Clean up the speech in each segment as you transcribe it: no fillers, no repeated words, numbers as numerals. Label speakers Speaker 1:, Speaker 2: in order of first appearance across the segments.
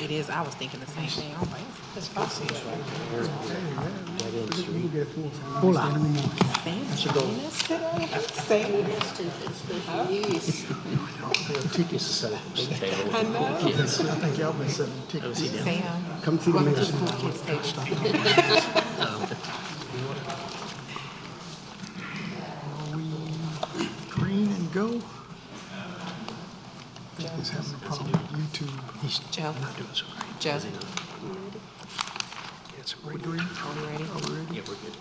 Speaker 1: It is. I was thinking the same thing. I was like, it's possible.
Speaker 2: Tickets to set up.
Speaker 1: I know.
Speaker 2: Yes. I think y'all been setting tickets.
Speaker 1: Sam,
Speaker 2: Come see the
Speaker 1: welcome to
Speaker 2: mayor.
Speaker 1: the cool kids table.
Speaker 2: Are we green and go? I think he's having a problem with YouTube. He's
Speaker 1: Joe.
Speaker 2: not doing so great.
Speaker 1: Joe,
Speaker 2: It's green. Green.
Speaker 1: are we ready?
Speaker 2: Are we ready?
Speaker 3: Yeah, we're good.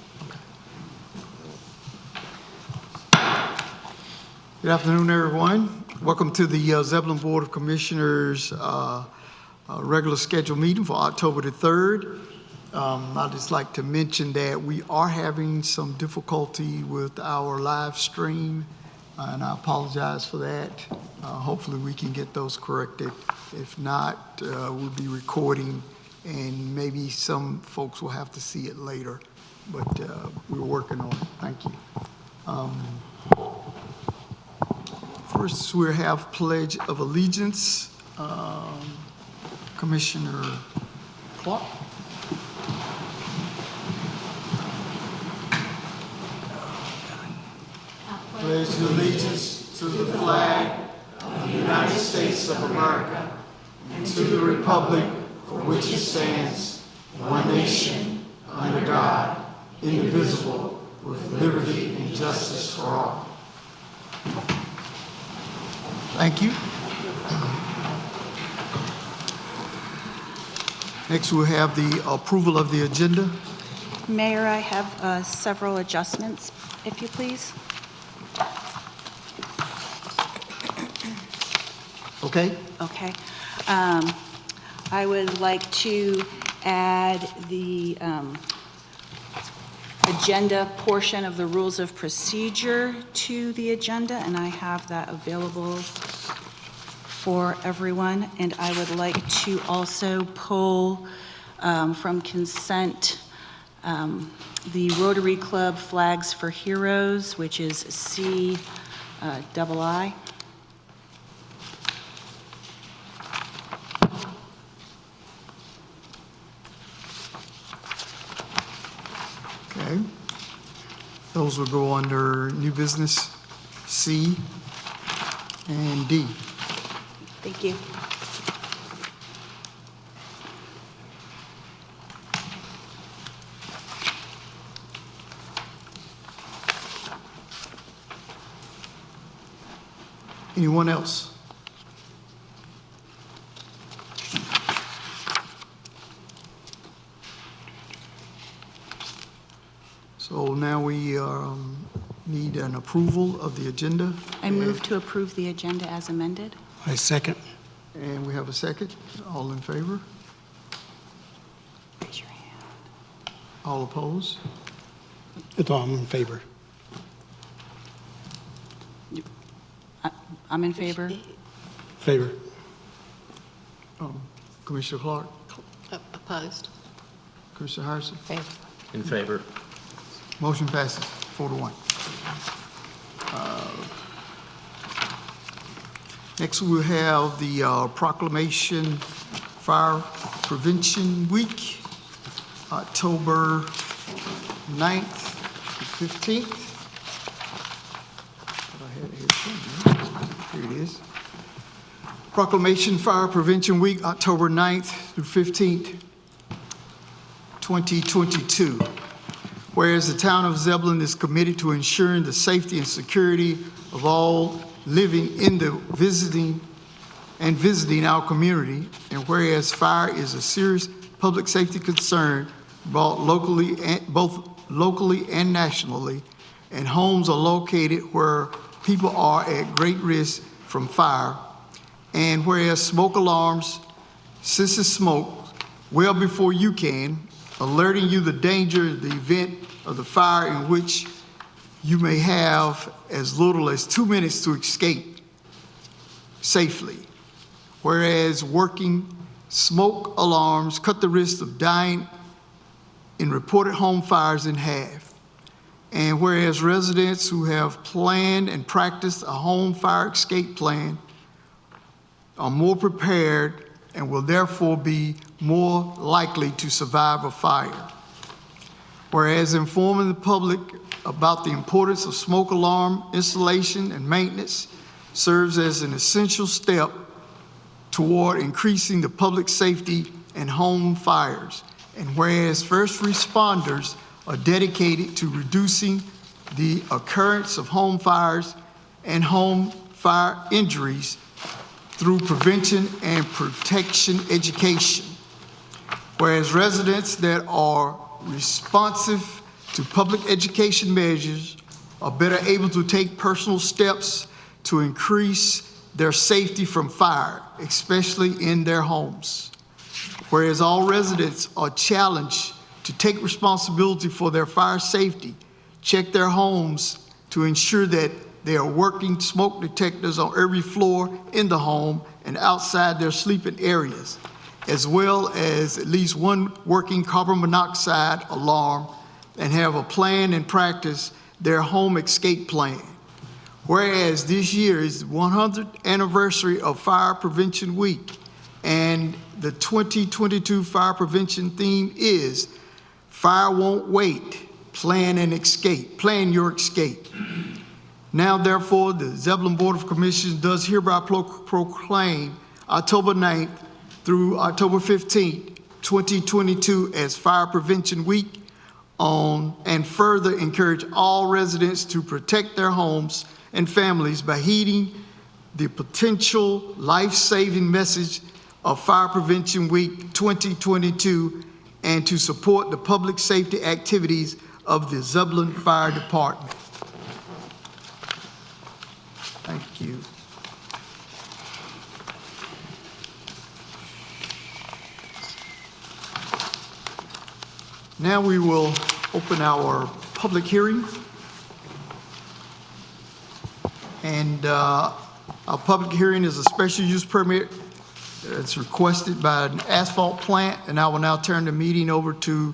Speaker 2: Good afternoon, everyone. Welcome to the Zebulon Board of Commissioners regular scheduled meeting for October the 3rd. I'd just like to mention that we are having some difficulty with our live stream, and I apologize for that. Hopefully we can get those corrected. If not, we'll be recording, and maybe some folks will have to see it later, but we're working on it. Thank you. First, we have Pledge of Allegiance. Commissioner Clark. Pledge allegiance to the flag of the United States of America and to the republic for which it stands, one nation, under God, indivisible, with liberty and justice for all. Thank you. Next, we'll have the approval of the agenda.
Speaker 4: Mayor, I have several adjustments, if you please.
Speaker 2: Okay?
Speaker 4: Okay. I would like to add the agenda portion of the rules of procedure to the agenda, and I have that available for everyone. And I would like to also pull from consent the Rotary Club Flags for Heroes, which is CII.
Speaker 2: Okay. Those will go under new business C and D.
Speaker 4: Thank you.
Speaker 2: Anyone else? So now we need an approval of the agenda.
Speaker 4: I move to approve the agenda as amended.
Speaker 5: I second.
Speaker 2: And we have a second. All in favor?
Speaker 4: Raise your hand.
Speaker 2: All opposed?
Speaker 5: I'm in favor.
Speaker 4: I'm in favor.
Speaker 5: Favor.
Speaker 2: Commissioner Clark?
Speaker 1: Opposed.
Speaker 2: Commissioner Harrison?
Speaker 1: Favor.
Speaker 3: In favor.
Speaker 2: Motion passes 4-1. Next, we'll have the proclamation Fire Prevention Week, October 9th to 15th. I had it here somewhere. Here it is. Proclamation Fire Prevention Week, October 9th through 15th, 2022. Whereas the town of Zebulon is committed to ensuring the safety and security of all living in the visiting our community, and whereas fire is a serious public safety concern both locally and nationally, and homes are located where people are at great risk from fire, and whereas smoke alarms senses smoke well before you can, alerting you the danger of the event of the fire, in which you may have as little as 2 minutes to escape safely. Whereas working smoke alarms cut the risk of dying in reported home fires in half. And whereas residents who have planned and practiced a home fire escape plan are more prepared and will therefore be more likely to survive a fire. Whereas informing the public about the importance of smoke alarm installation and maintenance serves as an essential step toward increasing the public safety and home fires. And whereas first responders are dedicated to reducing the occurrence of home fires and home fire injuries through prevention and protection education. Whereas residents that are responsive to public education measures are better able to take personal steps to increase their safety from fire, especially in their homes. Whereas all residents are challenged to take responsibility for their fire safety, check their homes to ensure that there are working smoke detectors on every floor in the home and outside their sleeping areas, as well as at least one working carbon monoxide alarm, and have a plan and practice their home escape plan. Whereas this year is the 100th anniversary of Fire Prevention Week, and the 2022 fire prevention theme is Fire Won't Wait, Plan and Escape, Plan Your Escape. Now, therefore, the Zebulon Board of Commissioners does hereby proclaim October 9th through October 15th, 2022 as Fire Prevention Week and further encourage all residents to protect their homes and families by heeding the potential life-saving message of Fire Prevention Week 2022 and to support the public safety activities of the Zebulon Fire Department. Thank you. Now we will open our public hearing. And our public hearing is a special use permit that's requested by an asphalt plant. And I will now turn the meeting over to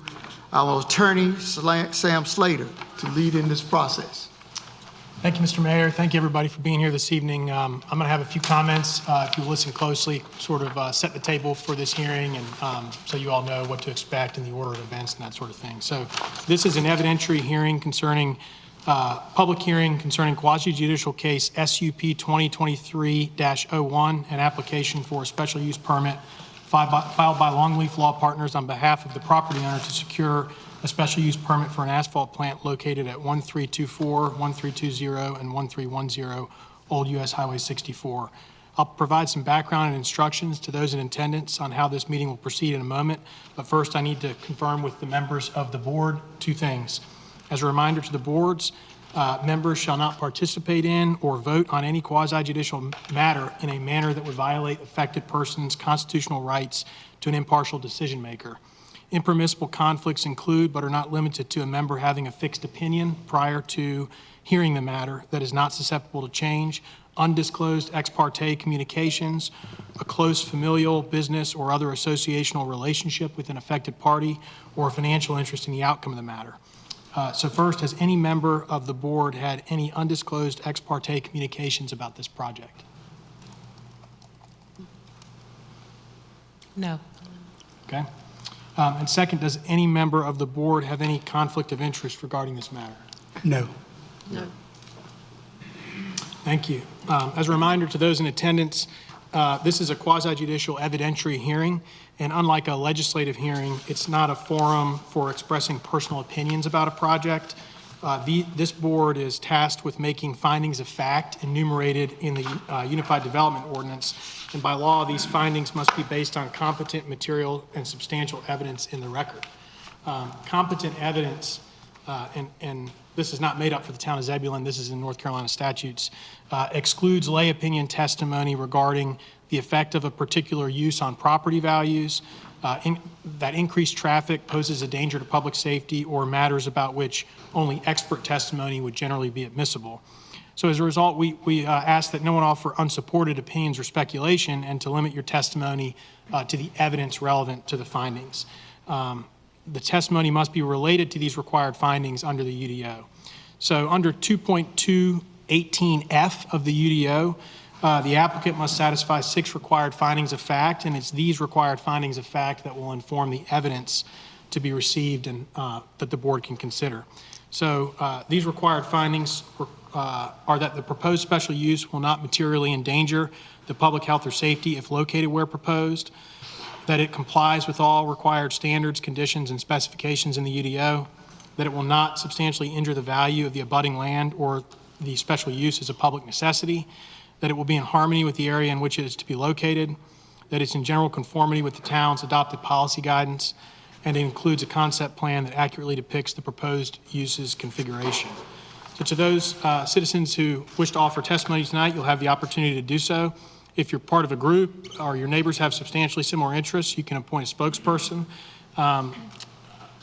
Speaker 2: our attorney, Sam Slater, to lead in this process.
Speaker 3: Thank you, Mr. Mayor. Thank you, everybody, for being here this evening. I'm going to have a few comments, if you listen closely, sort of set the table for this hearing, and so you all know what to expect in the order of events and that sort of thing. So this is an evidentiary hearing concerning, public hearing concerning quasi-judicial case SUP 2023-01, an application for a special use permit filed by Longleaf Law Partners on behalf of the property owner to secure a special use permit for an asphalt plant located at 1324, 1320, and 1310 Old US Highway 64. I'll provide some background and instructions to those in attendance on how this meeting will proceed in a moment, but first I need to confirm with the members of the board two things. As a reminder to the boards, members shall not participate in or vote on any quasi-judicial matter in a manner that would violate affected persons' constitutional rights to an impartial decision maker. Impermissible conflicts include, but are not limited to, a member having a fixed opinion prior to hearing the matter that is not susceptible to change, undisclosed ex parte communications, a close familial, business, or other associational relationship with an affected party, or a financial interest in the outcome of the matter. So first, has any member of the board had any undisclosed ex parte communications about this project?
Speaker 1: No.
Speaker 3: Okay. And second, does any member of the board have any conflict of interest regarding this matter?
Speaker 5: No.
Speaker 1: No.
Speaker 3: Thank you. As a reminder to those in attendance, this is a quasi-judicial evidentiary hearing, and unlike a legislative hearing, it's not a forum for expressing personal opinions about a project. This board is tasked with making findings of fact enumerated in the Unified Development Ordinance, and by law, these findings must be based on competent material and substantial evidence in the record. Competent evidence, and this is not made up for the town of Zebulon, this is in North Carolina statutes, excludes lay opinion testimony regarding the effect of a particular use on property values, that increased traffic poses a danger to public safety, or matters about which only expert testimony would generally be admissible. So as a result, we ask that no one offer unsupported opinions or speculation, and to limit your testimony to the evidence relevant to the findings. The testimony must be related to these required findings under the UDO. So under 2.218F of the UDO, The applicant must satisfy 6 required findings of fact, and it's these required findings of fact that will inform the evidence to be received and that the board can consider. So these required findings are that the proposed special use will not materially endanger the public health or safety if located where proposed, that it complies with all required standards, conditions, and specifications in the UDO, that it will not substantially injure the value of the abutting land or the special use as a public necessity, that it will be in harmony with the area in which it is to be located, that it's in general conformity with the town's adopted policy guidance, and it includes a concept plan that accurately depicts the proposed use's configuration. So to those citizens who wish to offer testimony tonight, you'll have the opportunity to do so. If you're part of a group or your neighbors have substantially similar interests, you can appoint a spokesperson.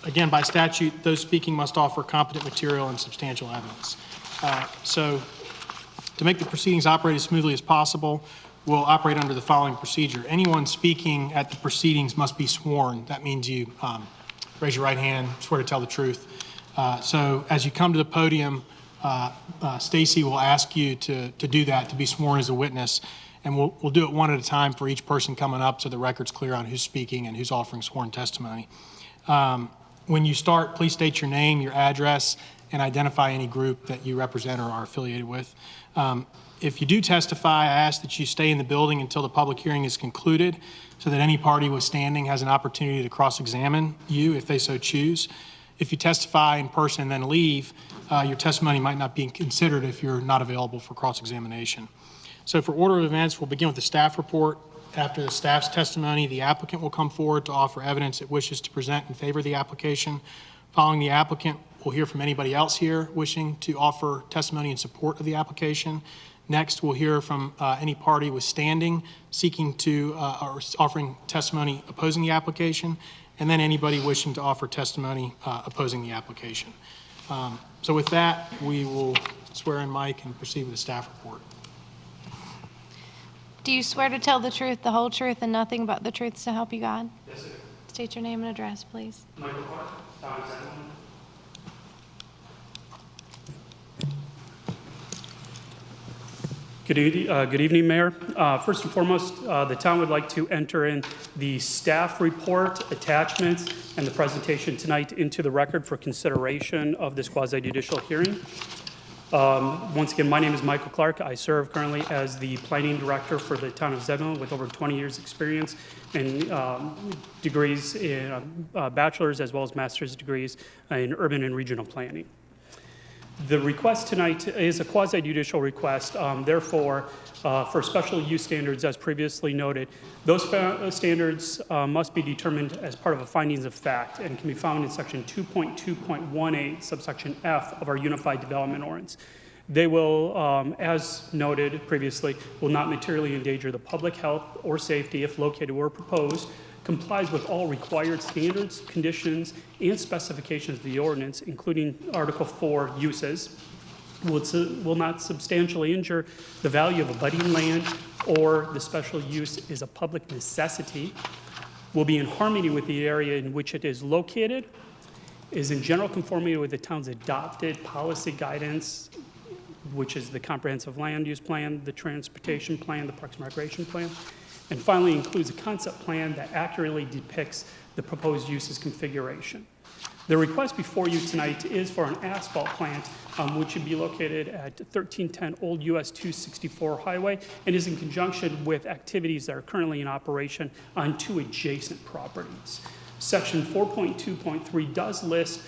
Speaker 3: Again, by statute, those speaking must offer competent material and substantial evidence. So to make the proceedings operate as smoothly as possible, we'll operate under the following procedure. Anyone speaking at the proceedings must be sworn. That means you raise your right hand, swear to tell the truth. So as you come to the podium, Stacy will ask you to do that, to be sworn as a witness, and we'll do it one at a time for each person coming up so the record's clear on who's speaking and who's offering sworn testimony. When you start, please state your name, your address, and identify any group that you represent or are affiliated with. If you do testify, I ask that you stay in the building until the public hearing is concluded so that any party withstanding has an opportunity to cross-examine you if they so choose. If you testify in person and then leave, your testimony might not be considered if you're not available for cross-examination. So for order of events, we'll begin with the staff report. After the staff's testimony, the applicant will come forward to offer evidence it wishes to present in favor of the application. Following the applicant, we'll hear from anybody else here wishing to offer testimony in support of the application. Next, we'll hear from any party withstanding seeking to or offering testimony opposing the application, and then anybody wishing to offer testimony opposing the application. So with that, we will swear in Mike and proceed with the staff report.
Speaker 6: Do you swear to tell the truth, the whole truth, and nothing but the truth so help you God?
Speaker 7: Yes, sir.
Speaker 6: State your name and address, please.
Speaker 7: Michael Clark, Town of Zebulon. Good evening, Mayor. First and foremost, the town would like to enter in the staff report, attachments, and the presentation tonight into the record for consideration of this quasi-judicial hearing. Once again, my name is Michael Clark. I serve currently as the planning director for the town of Zebulon with over 20 years experience and degrees in bachelor's as well as master's degrees in urban and regional planning. The request tonight is a quasi-judicial request. Therefore, for special use standards, as previously noted, those standards must be determined as part of a findings of fact and can be found in section 2.2.18, subsection F of our Unified Development Ordinance. They will, as noted previously, will not materially endanger the public health or safety if located where proposed, complies with all required standards, conditions, and specifications of the ordinance, including Article 4 uses, will not substantially injure the value of abutting land or the special use is a public necessity, will be in harmony with the area in which it is located, is in general conformity with the town's adopted policy guidance, which is the comprehensive land use plan, the transportation plan, the parks and recreation plan, and finally includes a concept plan that accurately depicts the proposed use's configuration. The request before you tonight is for an asphalt plant, which should be located at 1310 Old US 264 Highway and is in conjunction with activities that are currently in operation on 2 adjacent properties. Section 4.2.3 does list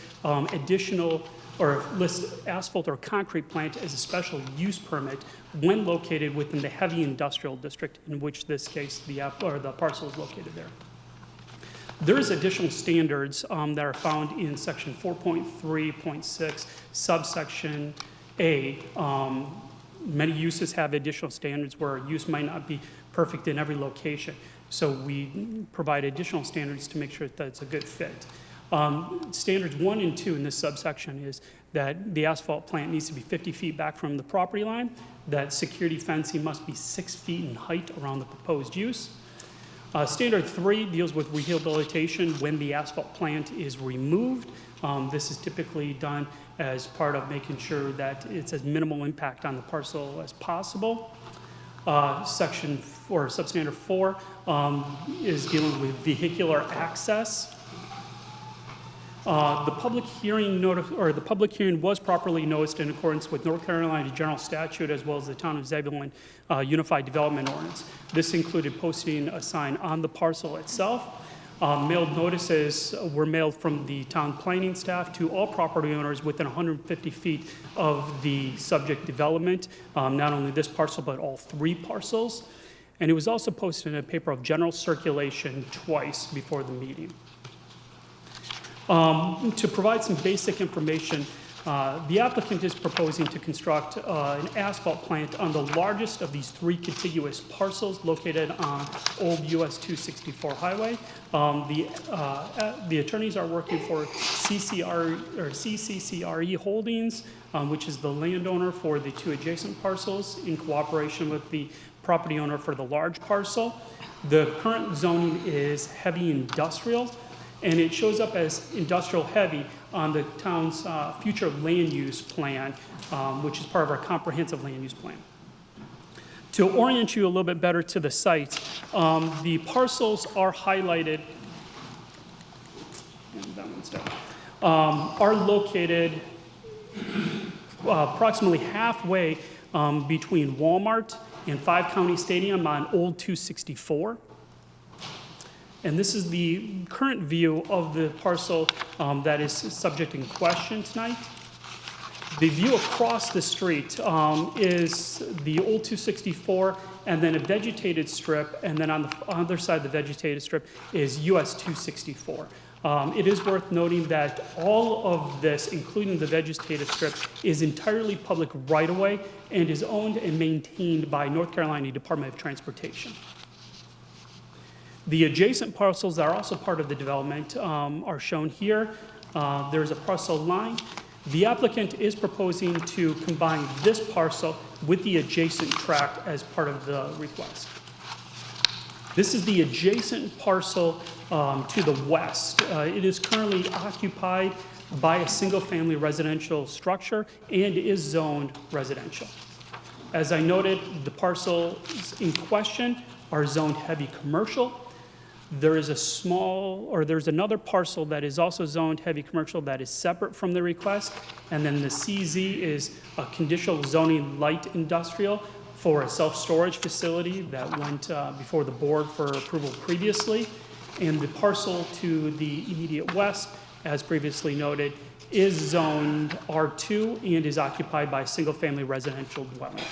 Speaker 7: list asphalt or concrete plant as a special use permit when located within the heavy industrial district, in which this case the parcel is located there. There is additional standards that are found in section 4.3.6 subsection A. Many uses have additional standards where a use might not be perfect in every location. So we provide additional standards to make sure that it's a good fit. Standards 1 and 2 in this subsection is that the asphalt plant needs to be 50 feet back from the property line, that security fencing must be 6 feet in height around the proposed use. Standard 3 deals with rehabilitation when the asphalt plant is removed. This is typically done as part of making sure that it's as minimal impact on the parcel as possible. Section 4, Substandard 4, is dealing with vehicular access. The public hearing the public hearing was properly noticed in accordance with North Carolina General Statute as well as the Town of Zebulon Unified Development Ordinance. This included posting a sign on the parcel itself. Mailed notices were mailed from the town planning staff to all property owners within 150 feet of the subject development, not only this parcel, but all 3 parcels. And it was also posted in a paper of general circulation twice before the meeting. To provide some basic information, the applicant is proposing to construct an asphalt plant on the largest of these 3 contiguous parcels located on Old US 264 Highway. The attorneys are working for CCCRE Holdings, which is the landowner for the 2 adjacent parcels, in cooperation with the property owner for the large parcel. The current zoning is heavy industrial, and it shows up as industrial heavy on the town's future land use plan, which is part of our comprehensive land use plan. To orient you a little bit better to the site, the parcels are highlighted, and that one's down, are located approximately halfway between Walmart and 5 County Stadium on Old 264. And this is the current view of the parcel that is subject in question tonight. The view across the street is the Old 264 and then a vegetated strip, and then on the other side of the vegetated strip is US 264. It is worth noting that all of this, including the vegetative strip, is entirely public right-of-way and is owned and maintained by North Carolina Department of Transportation. The adjacent parcels that are also part of the development are shown here. There's a parcel line. The applicant is proposing to combine this parcel with the adjacent tract as part of the request. This is the adjacent parcel to the west. It is currently occupied by a single-family residential structure and is zoned residential. As I noted, the parcels in question are zoned heavy commercial. There's another parcel that is also zoned heavy commercial that is separate from the request. And then the CZ is a conditional zoning light industrial for a self-storage facility that went before the board for approval previously. And the parcel to the immediate west, as previously noted, is zoned R2 and is occupied by a single-family residential dwelling.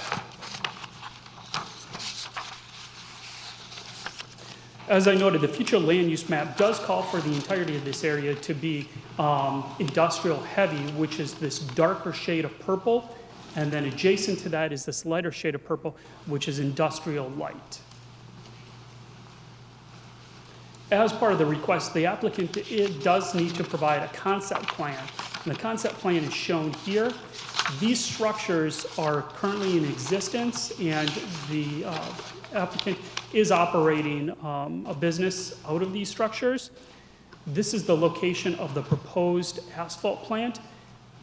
Speaker 7: As I noted, the future land use map does call for the entirety of this area to be industrial heavy, which is this darker shade of purple, and then adjacent to that is this lighter shade of purple, which is industrial light. As part of the request, the applicant does need to provide a concept plan. And the concept plan is shown here. These structures are currently in existence, and the applicant is operating a business out of these structures. This is the location of the proposed asphalt plant.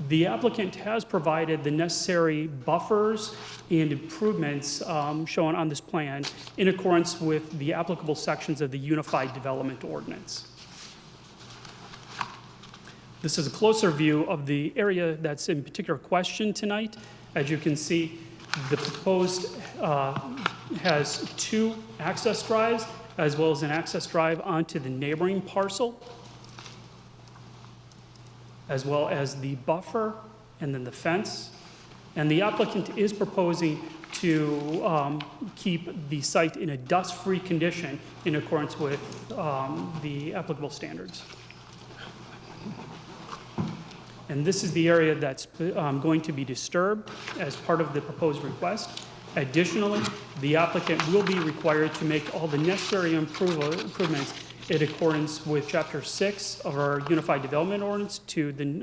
Speaker 7: The applicant has provided the necessary buffers and improvements shown on this plan in accordance with the applicable sections of the Unified Development Ordinance. This is a closer view of the area that's in particular question tonight. As you can see, the proposed has 2 access drives as well as an access drive onto the neighboring parcel, as well as the buffer and then the fence. And the applicant is proposing to keep the site in a dust-free condition in accordance with the applicable standards. And this is the area that's going to be disturbed as part of the proposed request. Additionally, the applicant will be required to make all the necessary improvements in accordance with Chapter 6 of our Unified Development Ordinance to the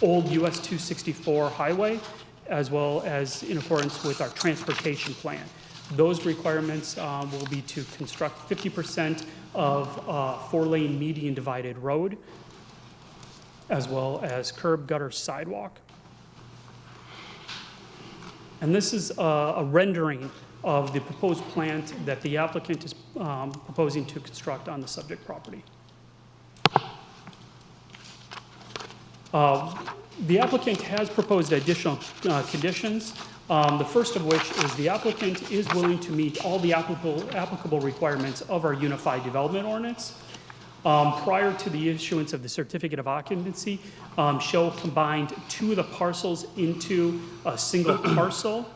Speaker 7: old US 264 highway, as well as in accordance with our transportation plan. Those requirements will be to construct 50% of 4-lane median divided road, as well as curb gutter sidewalk. And this is a rendering of the proposed plant that the applicant is proposing to construct on the subject property. The applicant has proposed additional conditions, the first of which is the applicant is willing to meet all the applicable requirements of our Unified Development Ordinance. Prior to the issuance of the certificate of occupancy, shall combine two of the parcels into a single parcel,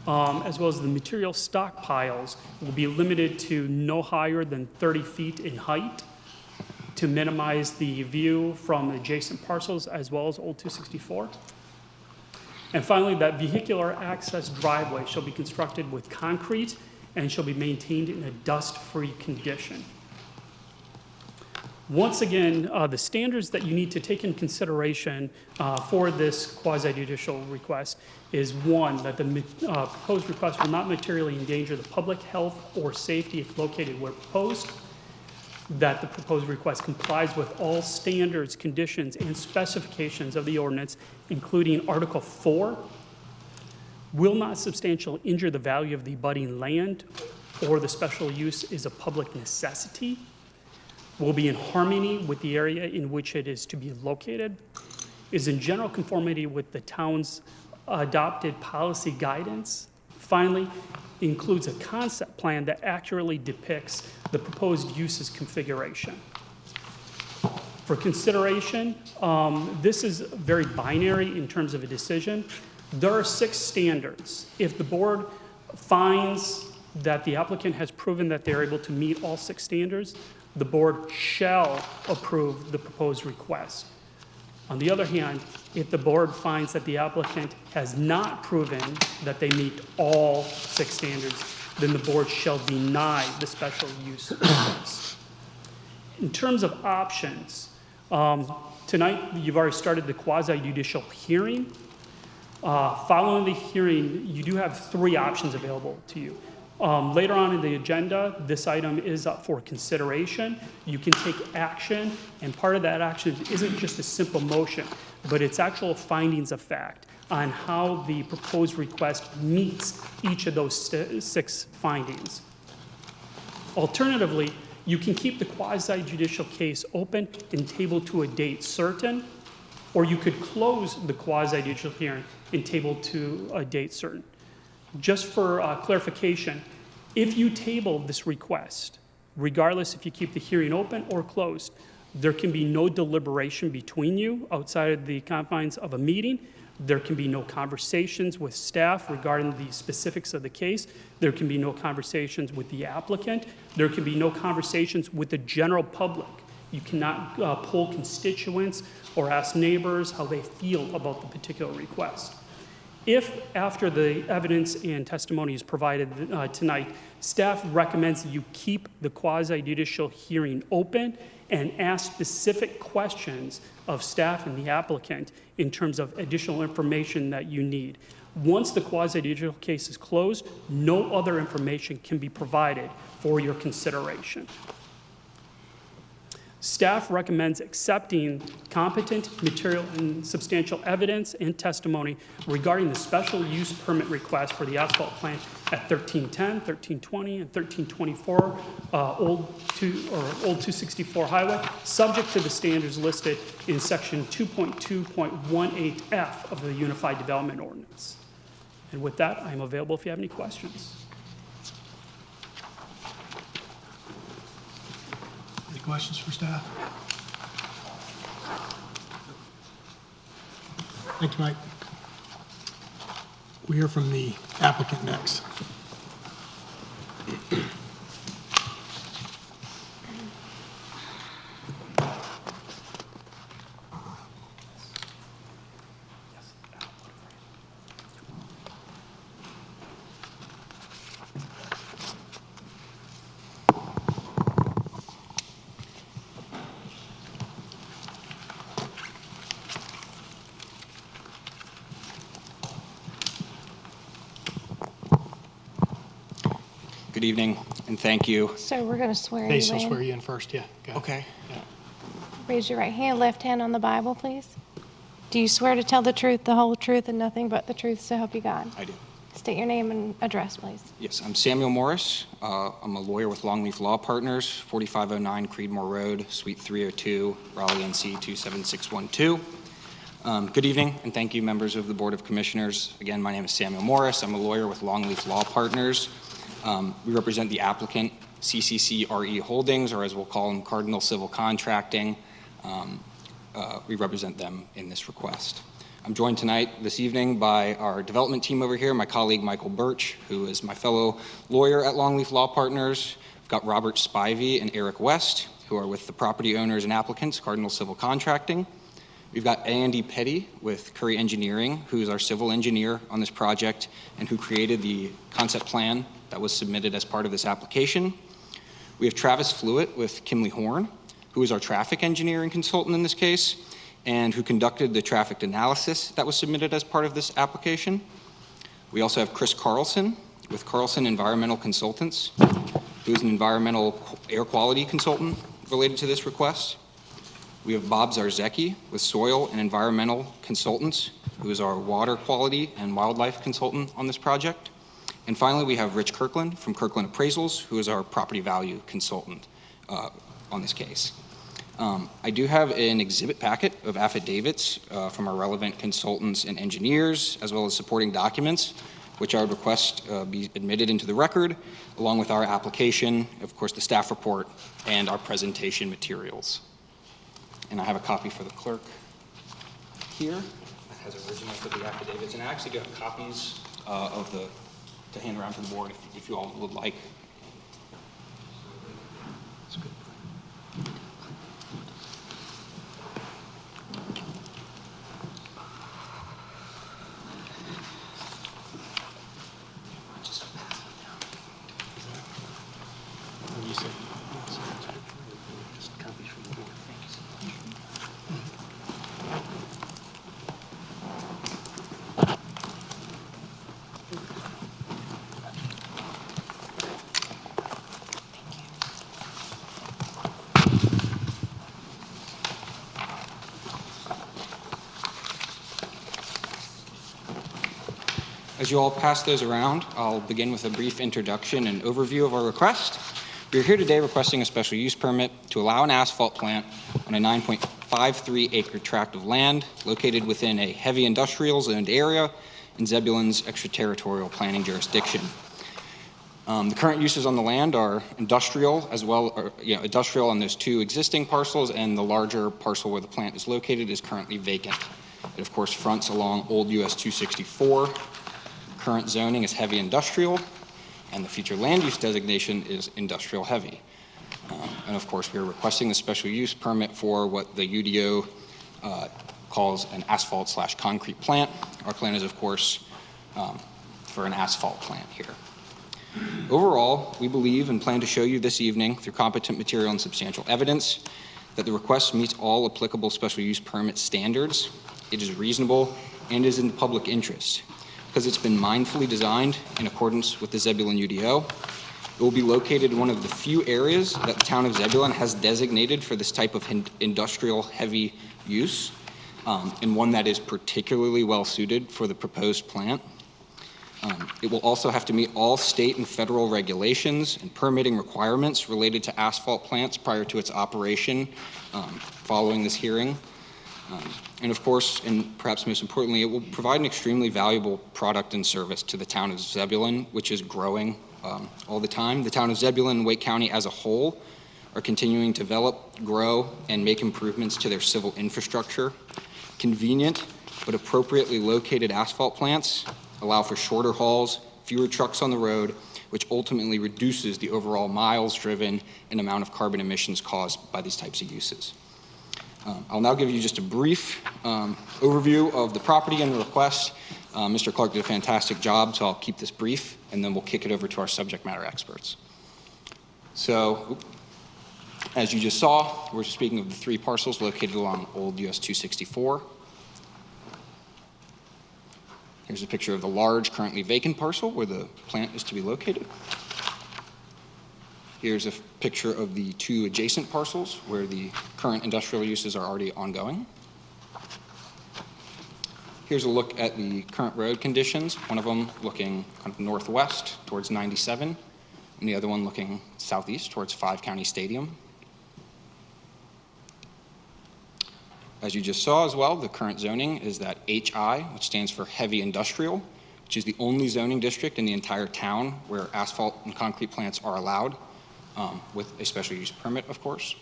Speaker 7: as well as the material stockpiles will be limited to no higher than 30 feet in height to minimize the view from adjacent parcels as well as Old 264. And finally, that vehicular access driveway shall be constructed with concrete and shall be maintained in a dust-free condition. Once again, the standards that you need to take in consideration for this quasi-judicial request is one, that the proposed request will not materially endanger the public health or safety if located where proposed, that the proposed request complies with all standards, conditions, and specifications of the ordinance, including Article 4, will not substantially injure the value of the abutting land or the special use is a public necessity, will be in harmony with the area in which it is to be located, is in general conformity with the town's adopted policy guidance, finally, includes a concept plan that accurately depicts the proposed uses configuration. For consideration, this is very binary in terms of a decision. There are 6 standards. If the board finds that the applicant has proven that they're able to meet all 6 standards, the board shall approve the proposed request. On the other hand, if the board finds that the applicant has not proven that they meet all 6 standards, then the board shall deny the special use request. In terms of options, tonight you've already started the quasi-judicial hearing. Following the hearing, you do have 3 options available to you. Later on in the agenda, this item is up for consideration. You can take action, and part of that action isn't just a simple motion, but it's actual findings of fact on how the proposed request meets each of those 6 findings. Alternatively, you can keep the quasi-judicial case open and table to a date certain, or you could close the quasi-judicial hearing and table to a date certain. Just for clarification, if you table this request, regardless if you keep the hearing open or closed, there can be no deliberation between you outside of the confines of a meeting. There can be no conversations with staff regarding the specifics of the case. There can be no conversations with the applicant. There can be no conversations with the general public. You cannot poll constituents or ask neighbors how they feel about the particular request. If, after the evidence and testimony is provided tonight, staff recommends that you keep the quasi-judicial hearing open and ask specific questions of staff and the applicant in terms of additional information that you need. Once the quasi-judicial case is closed, no other information can be provided for your consideration. Staff recommends accepting competent, material, and substantial evidence and testimony regarding the special use permit request for the asphalt plant at 1310, 1320, and 1324 Old 264 Highway, subject to the standards listed in section 2.2.18F of the Unified Development Ordinance. And with that, I am available if you have any questions.
Speaker 3: Any questions for staff? Thank you, Mike. We hear from the applicant next.
Speaker 8: Good evening, and thank you.
Speaker 6: So we're going to swear
Speaker 3: Base
Speaker 6: you
Speaker 3: will swear
Speaker 6: in.
Speaker 3: you in first, yeah. Go ahead.
Speaker 8: Okay.
Speaker 6: Raise your right hand, left hand on the Bible, please. Do you swear to tell the truth, the whole truth, and nothing but the truth, so help you God?
Speaker 8: I do.
Speaker 6: State your name and address, please.
Speaker 8: Yes, I'm Samuel Morris. I'm a lawyer with Longleaf Law Partners, 4509 Creedmoor Road, Suite 302, Raleigh, NC 27612. Good evening, and thank you, members of the Board of Commissioners. Again, my name is Samuel Morris. I'm a lawyer with Longleaf Law Partners. We represent the applicant, CCCRE Holdings, or as we'll call them, Cardinal Civil Contracting. We represent them in this request. I'm joined this evening by our development team over here, my colleague Michael Birch, who is my fellow lawyer at Longleaf Law Partners. We've got Robert Spivey and Eric West, who are with the property owners and applicants, Cardinal Civil Contracting. We've got Andy Petty with Curry Engineering, who is our civil engineer on this project and who created the concept plan that was submitted as part of this application. We have Travis Flewitt with Kimley Horn, who is our traffic engineering consultant in this case, and who conducted the traffic analysis that was submitted as part of this application. We also have Chris Carlson with Carlson Environmental Consultants, who is an environmental air quality consultant related to this request. We have Bob Zarzecki with Soil and Environmental Consultants, who is our water quality and wildlife consultant on this project. And finally, we have Rich Kirkland from Kirkland Appraisals, who is our property value consultant on this case. I do have an exhibit packet of affidavits from our relevant consultants and engineers, as well as supporting documents, which I would request be admitted into the record, along with our application, of course, the staff report, and our presentation materials. And I have a copy for the clerk here that has originals of the affidavits, and I actually do have copies to hand around to the board if you all would like. As you all pass those around, I'll begin with a brief introduction and overview of our request. We are here today requesting a special use permit to allow an asphalt plant on a 9.53 acre tract of land located within a heavy industrial zoned area in Zebulon's extraterritorial planning jurisdiction. The current uses on the land are industrial, industrial on those two existing parcels, and the larger parcel where the plant is located is currently vacant. It, of course, fronts along Old US 264. Current zoning is heavy industrial, and the future land use designation is industrial heavy. And of course, we are requesting the special use permit for what the UDO calls an asphalt/concrete plant. Our plan is, of course, for an asphalt plant here. Overall, we believe and plan to show you this evening through competent material and substantial evidence that the request meets all applicable special use permit standards. It is reasonable and is in the public interest. Because it's been mindfully designed in accordance with the Zebulon UDO. It will be located in one of the few areas that the town of Zebulon has designated for this type of industrial heavy use, and one that is particularly well suited for the proposed plant. It will also have to meet all state and federal regulations and permitting requirements related to asphalt plants prior to its operation following this hearing. And of course, and perhaps most importantly, it will provide an extremely valuable product and service to the town of Zebulon, which is growing all the time. The town of Zebulon and Wake County as a whole are continuing to develop, grow, and make improvements to their civil infrastructure. Convenient but appropriately located asphalt plants allow for shorter hauls, fewer trucks on the road, which ultimately reduces the overall miles driven and amount of carbon emissions caused by these types of uses. I'll now give you just a brief overview of the property and the request. Mr. Clark did a fantastic job, so I'll keep this brief, and then we'll kick it over to our subject matter experts. So, as you just saw, we're speaking of the three parcels located along Old US 264. Here's a picture of the large, currently vacant parcel where the plant is to be located. Here's a picture of the two adjacent parcels where the current industrial uses are already ongoing. Here's a look at the current road conditions. One of them looking kind of northwest towards 97, and the other one looking southeast towards 5 County Stadium. As you just saw as well, the current zoning is that HI, which stands for heavy industrial, which is the only zoning district in the entire town where asphalt and concrete plants are allowed, with a special use permit, of course.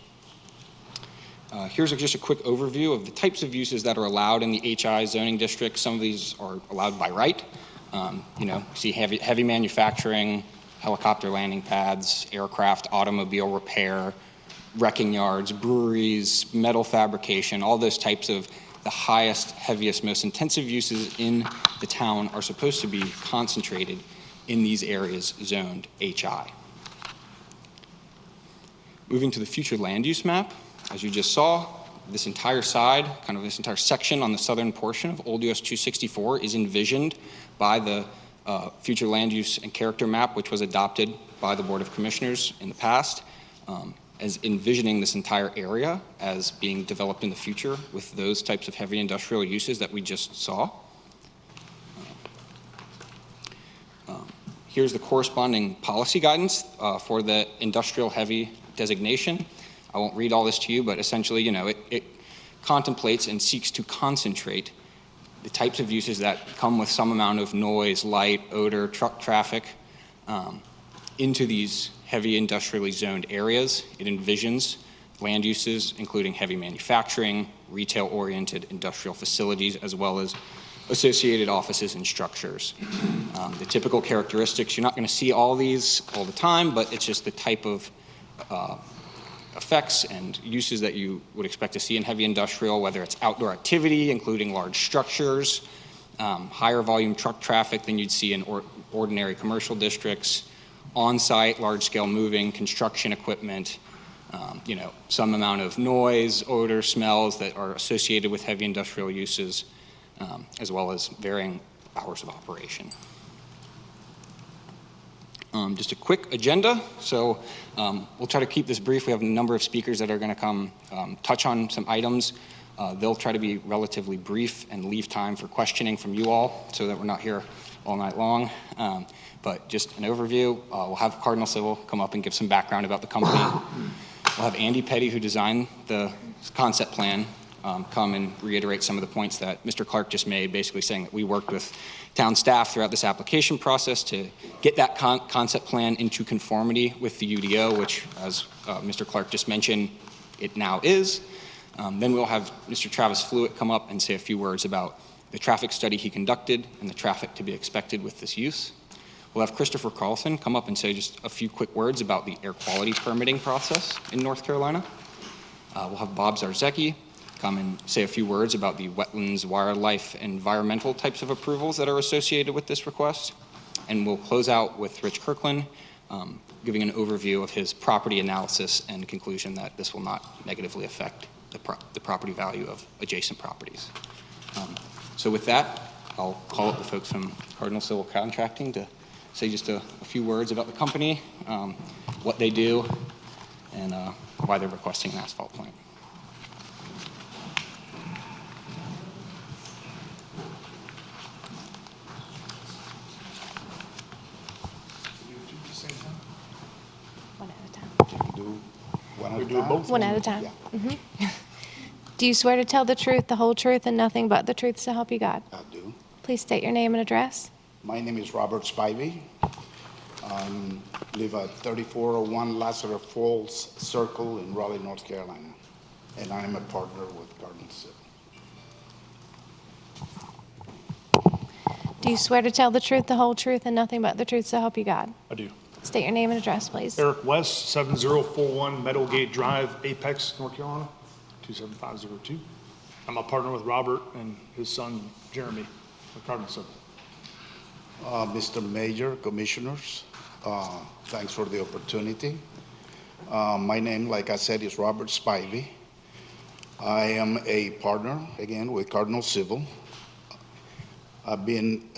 Speaker 8: Here's just a quick overview of the types of uses that are allowed in the HI zoning district. Some of these are allowed by right. See heavy manufacturing, helicopter landing pads, aircraft, automobile repair, wrecking yards, breweries, metal fabrication, all those types of the highest, heaviest, most intensive uses in the town are supposed to be concentrated in these areas zoned HI. Moving to the future land use map, as you just saw, this entire side, kind of this entire section on the southern portion of Old US 264 is envisioned by the future land use and character map, which was adopted by the Board of Commissioners in the past, as envisioning this entire area as being developed in the future with those types of heavy industrial uses that we just saw. Here's the corresponding policy guidance for the industrial heavy designation. I won't read all this to you, but essentially, it contemplates and seeks to concentrate the types of uses that come with some amount of noise, light, odor, truck traffic into these heavy industrially zoned areas. It envisions land uses including heavy manufacturing, retail-oriented industrial facilities, as well as associated offices and structures. The typical characteristics, you're not going to see all these all the time, but it's just the type of effects and uses that you would expect to see in heavy industrial, whether it's outdoor activity, including large structures, higher volume truck traffic than you'd see in ordinary commercial districts, on-site, large-scale moving, construction equipment, some amount of noise, odor, smells that are associated with heavy industrial uses, as well as varying hours of operation. Just a quick agenda. So we'll try to keep this brief. We have a number of speakers that are going to come touch on some items. They'll try to be relatively brief and leave time for questioning from you all so that we're not here all night long. But just an overview. We'll have Cardinal Civil come up and give some background about the company. We'll have Andy Petty, who designed the concept plan, come and reiterate some of the points that Mr. Clark just made, basically saying that we worked with town staff throughout this application process to get that concept plan into conformity with the UDO, which, as Mr. Clark just mentioned, it now is. Then we'll have Mr. Travis Fluitt come up and say a few words about the traffic study he conducted and the traffic to be expected with this use. We'll have Christopher Carlson come up and say just a few quick words about the air quality permitting process in North Carolina. We'll have Bob Zarzecki come and say a few words about the wetlands, wildlife, environmental types of approvals that are associated with this request. And we'll close out with Rich Kirkland giving an overview of his property analysis and conclusion that this will not negatively affect the property value of adjacent properties. So with that, I'll call up the folks from Cardinal Civil Contracting to say just a few words about the company, what they do, and why they're requesting an asphalt plant.
Speaker 6: One at a time. One at a time.
Speaker 9: Yeah.
Speaker 6: Do you swear to tell the truth, the whole truth, and nothing but the truth so help you God?
Speaker 9: I do.
Speaker 6: Please state your name and address.
Speaker 9: My name is Robert Spivey. Live at 3401 Lazarus Falls Circle in Raleigh, North Carolina. And I am a partner with Cardinal Civil.
Speaker 6: Do you swear to tell the truth, the whole truth, and nothing but the truth so help you God?
Speaker 10: I do.
Speaker 6: State your name and address, please.
Speaker 10: Eric West, 7041 Meadowgate Drive, Apex, North Carolina, 27502. I'm a partner with Robert and his son, Jeremy, with Cardinal Civil.
Speaker 9: Mr. Mayor, Commissioners, thanks for the opportunity. My name, like I said, is Robert Spivey. I am a partner, again, with Cardinal Civil. I've been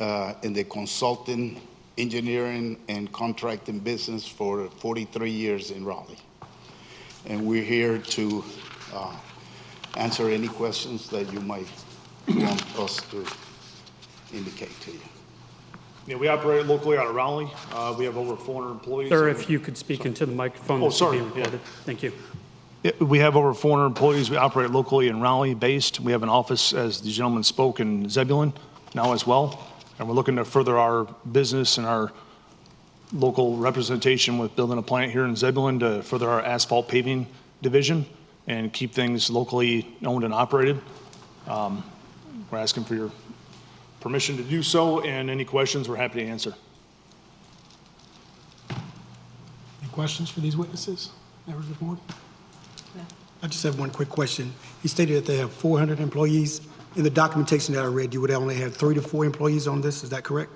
Speaker 9: in the consulting, engineering, and contracting business for 43 years in Raleigh. And we're here to answer any questions that you might want us to indicate to you.
Speaker 10: Yeah, we operate locally out of Raleigh. We have over 400 employees.
Speaker 7: Sir, if you could speak into the microphone.
Speaker 10: Oh,
Speaker 7: this is
Speaker 10: sorry,
Speaker 7: being recorded. Thank you.
Speaker 10: Yeah, we have over 400 employees. We operate locally in Raleigh based. We have an office, as the gentleman spoke, in Zebulon now as well. And we're looking to further our business and our local representation with building a plant here in Zebulon to further our asphalt paving division and keep things locally owned and operated. We're asking for your permission to do so, and any questions we're happy to answer.
Speaker 3: Any questions for these witnesses? Members of the board?
Speaker 5: I just have one quick question. He stated that they have 400 employees. In the documentation that I read, you would only have 3 to 4 employees on this. Is that correct?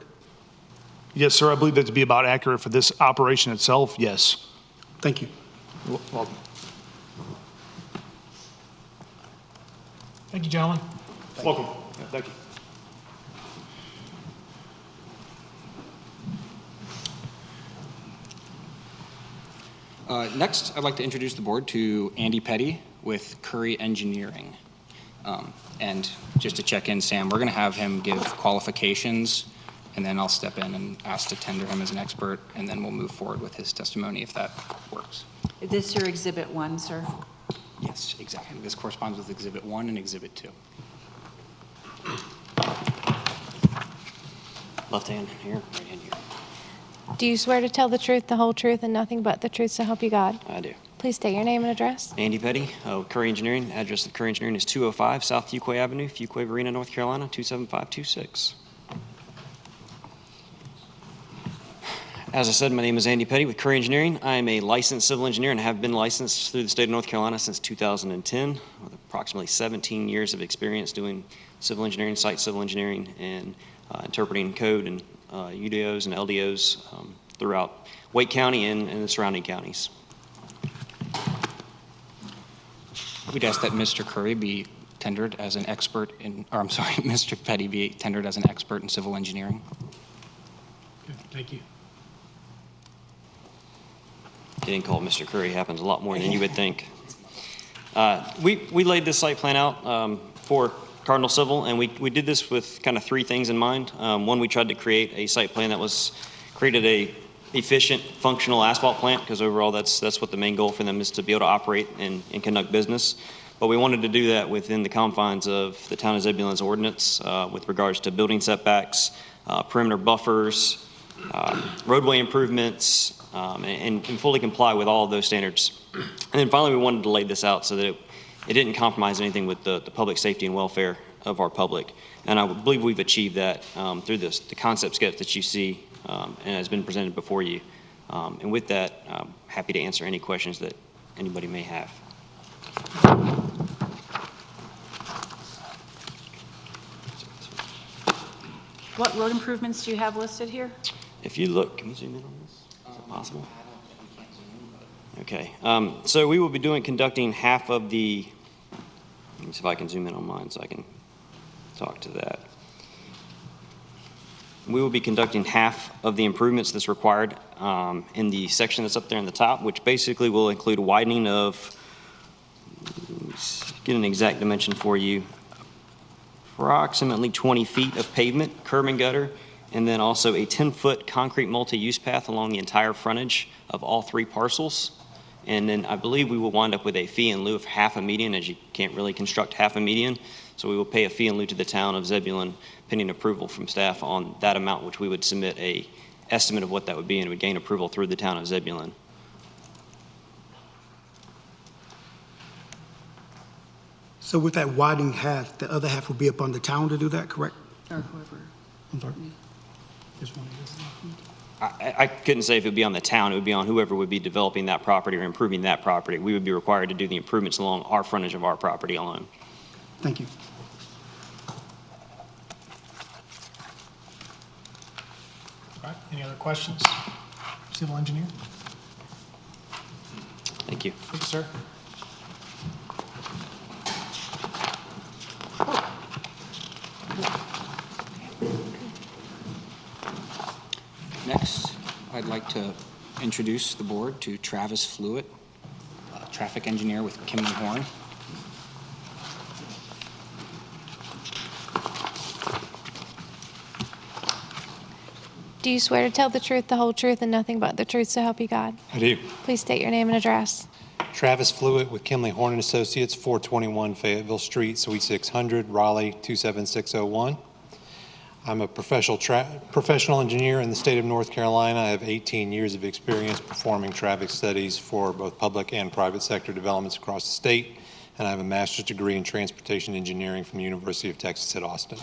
Speaker 10: Yes, sir, I believe that to be about accurate for this operation itself, yes.
Speaker 5: Thank you.
Speaker 10: You're welcome.
Speaker 3: Thank you, gentlemen.
Speaker 10: Welcome. Yeah, thank you.
Speaker 8: Next, I'd like to introduce the board to Andy Petty with Curry Engineering. And just to check in, Sam, we're going to have him give qualifications, and then I'll step in and ask to tender him as an expert, and then we'll move forward with his testimony if that works.
Speaker 4: Is this your Exhibit 1, sir?
Speaker 8: Yes, exactly. This corresponds with Exhibit 1 and Exhibit 2.
Speaker 11: Left hand here, right hand here.
Speaker 12: Do you swear to tell the truth, the whole truth, and nothing but the truth, so help you God?
Speaker 11: I do.
Speaker 12: Please state your name and address.
Speaker 11: Andy Petty, Curry Engineering. Address of Curry Engineering is 205 South Fuquay Avenue, Fuquay, Varina, North Carolina, 27526. As I said, my name is Andy Petty with Curry Engineering. I am a licensed civil engineer and have been licensed through the state of North Carolina since 2010, with approximately 17 years of experience doing civil engineering, site civil engineering, and interpreting code and UDOs and LDOs throughout Wake County and the surrounding counties.
Speaker 8: We'd ask that Mr. Curry be tendered as an expert in, or I'm sorry, Mr. Petty be tendered as an expert in civil engineering.
Speaker 3: Good, thank you.
Speaker 11: Getting called Mr. Curry happens a lot more than you would think. We laid this site plan out for Cardinal Civil, and we did this with kind of 3 things in mind. One, we tried to create a site plan that created a efficient, functional asphalt plant, because overall that's what the main goal for them is, to be able to operate and conduct business. But we wanted to do that within the confines of the town of Zebulon's ordinance with regards to building setbacks, perimeter buffers, roadway improvements, and fully comply with all of those standards. And then finally, we wanted to lay this out so that it didn't compromise anything with the public safety and welfare of our public. And I believe we've achieved that through the concept sketch that you see and has been presented before you. And with that, I'm happy to answer any questions that anybody may have.
Speaker 4: What road improvements do you have listed here?
Speaker 11: If you look, can you zoom in on this? Is it possible? Okay, so we will be conducting half of the, let me see if I can zoom in on mine so I can talk to that. We will be conducting half of the improvements that's required in the section that's up there in the top, which basically will include a widening of, let's get an exact dimension for you, approximately 20 feet of pavement, curb and gutter, and then also a 10-foot concrete multi-use path along the entire frontage of all 3 parcels. And then I believe we will wind up with a fee in lieu of half a median, as you can't really construct half a median. So we will pay a fee in lieu to the town of Zebulon pending approval from staff on that amount, which we would submit a estimate of what that would be, and would gain approval through the town of Zebulon.
Speaker 5: So with that widening half, the other half will be up on the town to do that, correct?
Speaker 4: Or whoever.
Speaker 5: I'm sorry. Just one of those.
Speaker 11: I couldn't say if it would be on the town. It would be on whoever would be developing that property or improving that property. We would be required to do the improvements along our frontage of our property alone.
Speaker 5: Thank you.
Speaker 3: All right, any other questions? Civil engineer?
Speaker 11: Thank you.
Speaker 3: Thank you, sir.
Speaker 8: Next, I'd like to introduce the board to Travis Fluitt, traffic engineer with Kimley Horn.
Speaker 12: Do you swear to tell the truth, the whole truth, and nothing but the truth, so help you God?
Speaker 13: I do.
Speaker 12: Please state your name and address.
Speaker 13: Travis Flewitt with Kinley Horn & Associates, 421 Fayetteville Street, Suite 600, Raleigh, 27601. I'm a professional engineer in the state of North Carolina. I have 18 years of experience performing traffic studies for both public and private sector developments across the state, and I have a master's degree in transportation engineering from the University of Texas at Austin.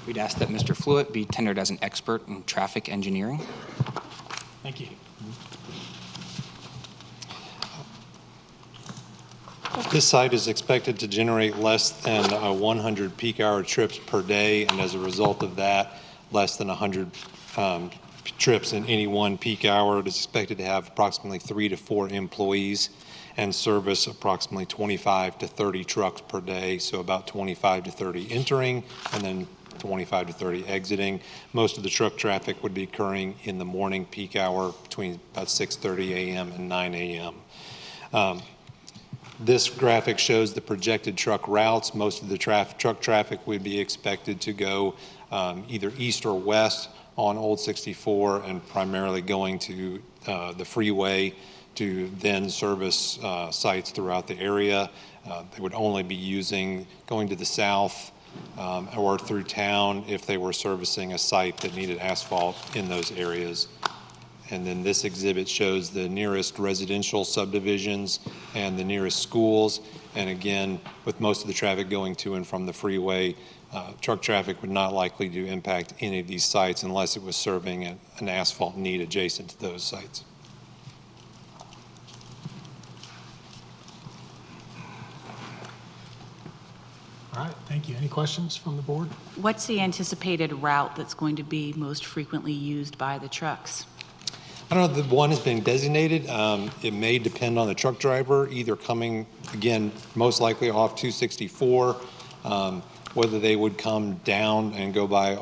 Speaker 8: We'd ask that Mr. Flewitt be tendered as an expert in traffic engineering.
Speaker 3: Thank you.
Speaker 13: This site is expected to generate less than 100 peak hour trips per day, and as a result of that, less than 100 trips in any one peak hour. It is expected to have approximately 3 to 4 employees and service approximately 25 to 30 trucks per day, so about 25 to 30 entering and then 25 to 30 exiting. Most of the truck traffic would be occurring in the morning peak hour between about 6:30 a.m. and 9 a.m. This graphic shows the projected truck routes. Most of the truck traffic would be expected to go either east or west on Old 64 and primarily going to the freeway to then service sites throughout the area. They would only be going to the south or through town if they were servicing a site that needed asphalt in those areas. And then this exhibit shows the nearest residential subdivisions and the nearest schools. And again, with most of the traffic going to and from the freeway, truck traffic would not likely to impact any of these sites unless it was serving an asphalt need adjacent to those sites.
Speaker 3: All right, thank you. Any questions from the board?
Speaker 4: What's the anticipated route that's going to be most frequently used by the trucks?
Speaker 13: I don't know if the one has been designated. It may depend on the truck driver, either coming, again, most likely off 264, whether they would come down and go by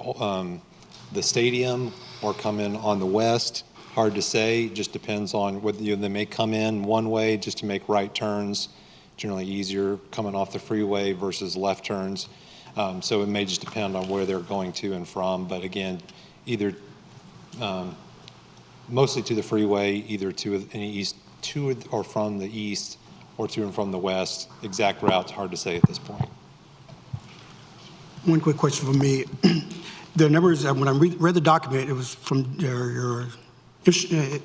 Speaker 13: the stadium or come in on the west. Hard to say, just depends on whether they may come in one way just to make right turns, generally easier coming off the freeway versus left turns. So it may just depend on where they're going to and from, but again, either mostly to the freeway, either to any east, to or from the east, or to and from the west. Exact routes, hard to say at this point.
Speaker 5: One quick question for me. The numbers, when I read the document, it was from your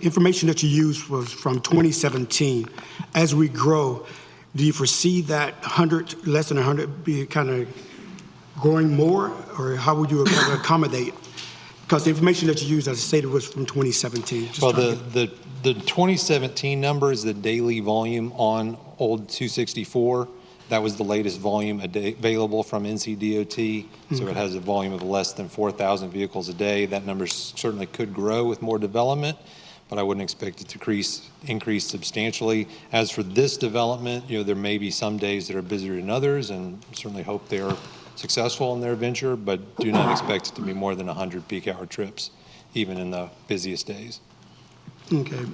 Speaker 5: information that you used was from 2017. As we grow, do you foresee that less than 100 be kind of growing more, or how would you accommodate? Because the information that you used, as I stated, was from 2017.
Speaker 13: Well, the 2017 number is the daily volume on Old 264. That was the latest volume available from NCDOT, so it has a volume of less than 4,000 vehicles a day. That number certainly could grow with more development, but I wouldn't expect it to increase substantially. As for this development, there may be some days that are busier than others, and certainly hope they're successful in their venture, but do not expect it to be more than 100 peak hour trips, even in the busiest days.
Speaker 5: Okay.